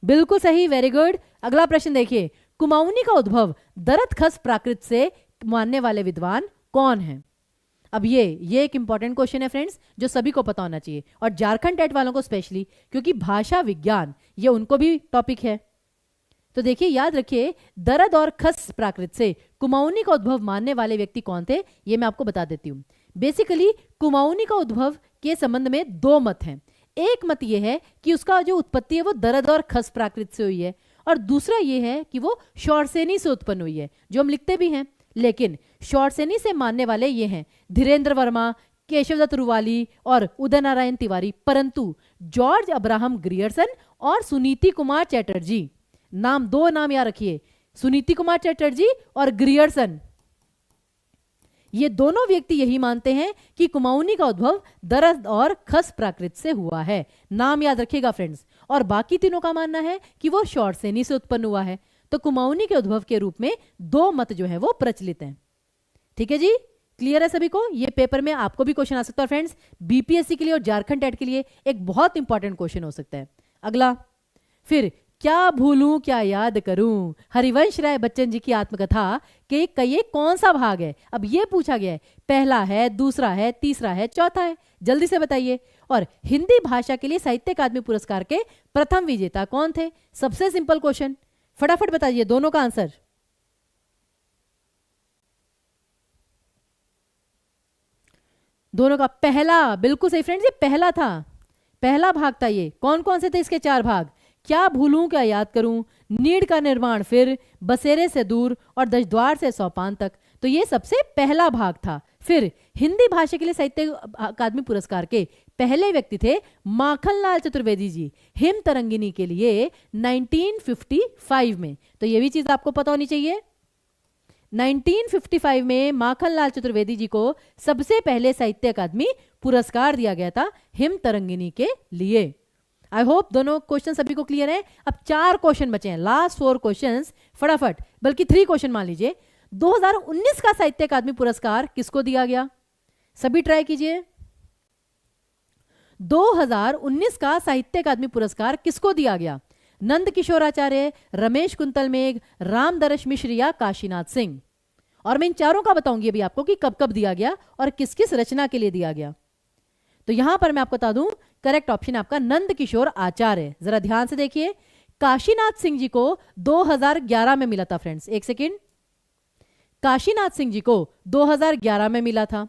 बिल्कुल सही, वेरी गुड। अगला प्रश्न देखिए, कुमाऊनी का उद्भव दरत खस प्राकृत से मानने वाले विद्वान कौन है? अब ये एक इंपॉर्टेंट क्वेश्चन है फ्रेंड्स, जो सभी को पता होना चाहिए, और झारखंड टेट वालों को स्पेशली, क्योंकि भाषा विज्ञान ये उनको भी टॉपिक है। तो देखिए याद रखिए, दरद और खस प्राकृत से कुमाऊनी का उद्भव मानने वाले व्यक्ति कौन थे, ये मैं आपको बता देती हूं। बेसिकली कुमाऊनी का उद्भव के संबंध में दो मत हैं। एक मत यह है कि उसका जो उत्पत्ति है वो दरद और खस प्राकृत से हुई है, और दूसरा ये है कि वो शौरसेनी से उत्पन्न हुई है, जो हम लिखते भी हैं। लेकिन शौरसेनी से मानने वाले ये हैं धीरेन्द्र वर्मा, केशवदत्त रुवाली और उदय नारायण तिवारी, परंतु जॉर्ज अब्राहम ग्रियर्सन और सुनीति कुमार चैटर्जी, नाम दो नाम याद रखिए, सुनीति कुमार चैटर्जी और ग्रियर्सन, ये दोनों व्यक्ति यही मानते हैं कि कुमाऊनी का उद्भव दरद और खस प्राकृत से हुआ है। नाम याद रखिएगा फ्रेंड्स। और बाकी तीनों का मानना है कि वो शौरसेनी से उत्पन्न हुआ है। तो कुमाऊनी के उद्भव के रूप में दो मत जो है वो प्रचलित हैं। ठीक है जी, क्लियर है सभी को? ये पेपर में आपको भी क्वेश्चन आ सकता है फ्रेंड्स, बीपीएससी के लिए और झारखंड टेट के लिए एक बहुत इंपॉर्टेंट क्वेश्चन हो सकता है। अगला, फिर क्या भूलूं क्या याद करूं, हरिवंश राय बच्चन जी की आत्मकथा के ये कौन सा भाग है? अब ये पूछा गया है, पहला है, दूसरा है, तीसरा है, चौथा है, जल्दी से बताइए। और हिंदी भाषा के लिए साहित्य अकादमी पुरस्कार के प्रथम विजेता कौन थे? सबसे सिंपल क्वेश्चन, फटाफट बताइए दोनों का आंसर। दोनों का पहला, बिल्कुल सही फ्रेंड्स, ये पहला था, पहला भाग था ये। कौन कौन से थे इसके चार भाग? क्या भूलूं क्या याद करूं, नीड़ का निर्माण, फिर बसेरे से दूर और दशद्वार से सोपान तक, तो ये सबसे पहला भाग था। फिर हिंदी भाषा के लिए साहित्य अकादमी पुरस्कार के पहले व्यक्ति थे माखनलाल चतुर्वेदी जी, हिम तरंगिनी के लिए 1955 में, तो ये भी चीज आपको पता होनी चाहिए। 1955 में माखनलाल चतुर्वेदी जी को सबसे पहले साहित्य अकादमी पुरस्कार दिया गया था हिम तरंगिनी के लिए। आई होप दोनों क्वेश्चन सभी को क्लियर है। अब 4 क्वेश्चन बचे हैं, लास्ट 4 क्वेश्चंस, फटाफट, बल्कि 3 क्वेश्चन मान लीजिए। 2019 का साहित्य अकादमी पुरस्कार किसको दिया गया? सभी ट्राई कीजिए। 2019 का साहित्य अकादमी पुरस्कार किसको दिया गया? नंद किशोराचार्य, रमेश कुंतल मेघ, रामदर्श मिश्र या काशीनाथ सिंह? और मैं इन चारों का बताऊंगी अभी आपको कि कब कब दिया गया और किस किस रचना के लिए दिया गया। तो यहां पर मैं आपको बता दूं करेक्ट ऑप्शन आपका नंद किशोर आचार्य। जरा ध्यान से देखिए, काशीनाथ सिंह जी को 2011 में मिला था फ्रेंड्स। एक सेकेंड, काशीनाथ सिंह जी को 2011 में मिला था।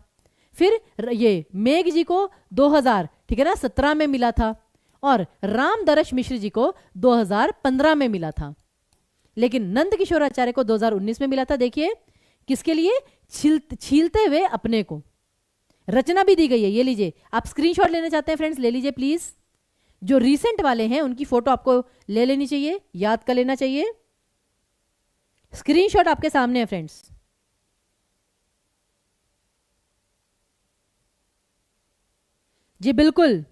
फिर ये मेघ जी को 2000 ठीक है ना 17 में मिला था, और रामदरश मिश्र जी को 2015 में मिला था। लेकिन नंद किशोर आचार्य को 2019 में मिला था। देखिए किसके लिए, छीलते हुए अपने को। रचना भी दी गई है, ये लीजिए। आप स्क्रीनशॉट लेना चाहते हैं फ्रेंड्स, ले लीजिए प्लीज। जो रीसेंट वाले हैं उनकी फोटो आपको ले लेनी चाहिए, याद कर लेना चाहिए। स्क्रीनशॉट आपके सामने है फ्रेंड्स। जी बिल्कुल।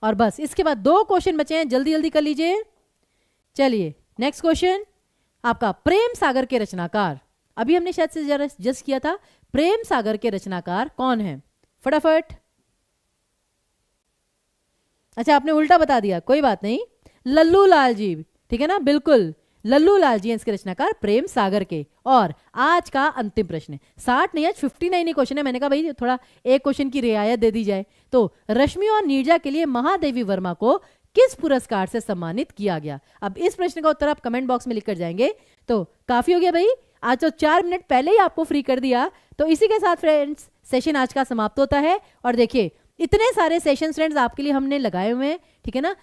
और बस इसके बाद 2 क्वेश्चन बचे हैं, जल्दी जल्दी कर लीजिए। चलिए नेक्स्ट क्वेश्चन आपका, प्रेम सागर के रचनाकार। अभी हमने शायद से जरा जस्ट किया था, प्रेम सागर के रचनाकार कौन है, फटाफट। अच्छा आपने उल्टा बता दिया, कोई बात नहीं। लल्लू लाल जी, ठीक है ना, बिल्कुल लल्लू लाल जी हैं इसके रचनाकार, प्रेम सागर के। और आज का अंतिम प्रश्न, 60 नहीं आज 59 ही क्वेश्चन है। मैंने कहा भाई थोड़ा एक क्वेश्चन की रियायत दे दी जाए। तो रश्मि और नीरजा के लिए महादेवी वर्मा को किस पुरस्कार से सम्मानित किया गया। अब इस प्रश्न का उत्तर आप कमेंट बॉक्स में लिखकर जाएंगे। तो काफी हो गया भाई, आज तो 4 मिनट पहले ही आपको फ्री कर दिया। तो इसी के साथ फ्रेंड्स सेशन आज का समाप्त होता है। और देखिए इतने सारे सेशन फ्रेंड्स आपके लिए हमने लगाए हुए हैं, ठीक है ना।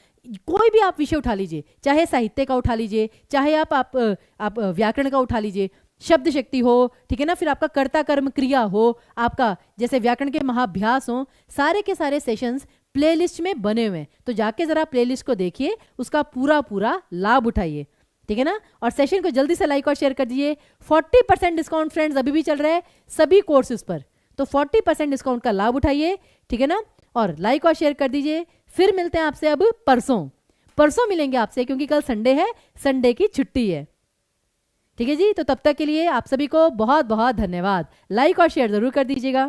कोई भी आप विषय उठा लीजिए, चाहे साहित्य का उठा लीजिए, चाहे आप व्याकरण का उठा लीजिए, शब्द शक्ति हो, ठीक है ना, फिर आपका कर्ता कर्म क्रिया हो, आपका जैसे व्याकरण के महाभ्यास हो, सारे के सारे सेशंस प्लेलिस्ट में बने हुए हैं। तो जाके जरा प्लेलिस्ट को देखिए, उसका पूरा लाभ उठाइए, ठीक है ना। और सेशन को जल्दी से लाइक और शेयर कर दीजिए। 40% डिस्काउंट फ्रेंड्स अभी भी चल रहा है सभी कोर्सेज पर, तो 40% डिस्काउंट का लाभ उठाइए, ठीक है ना। और लाइक और शेयर कर दीजिए। फिर मिलते हैं आपसे अब परसों मिलेंगे आपसे, क्योंकि कल संडे है, संडे की छुट्टी है, ठीक है जी। तो तब तक के लिए आप सभी को बहुत बहुत धन्यवाद। लाइक और शेयर जरूर कर दीजिएगा।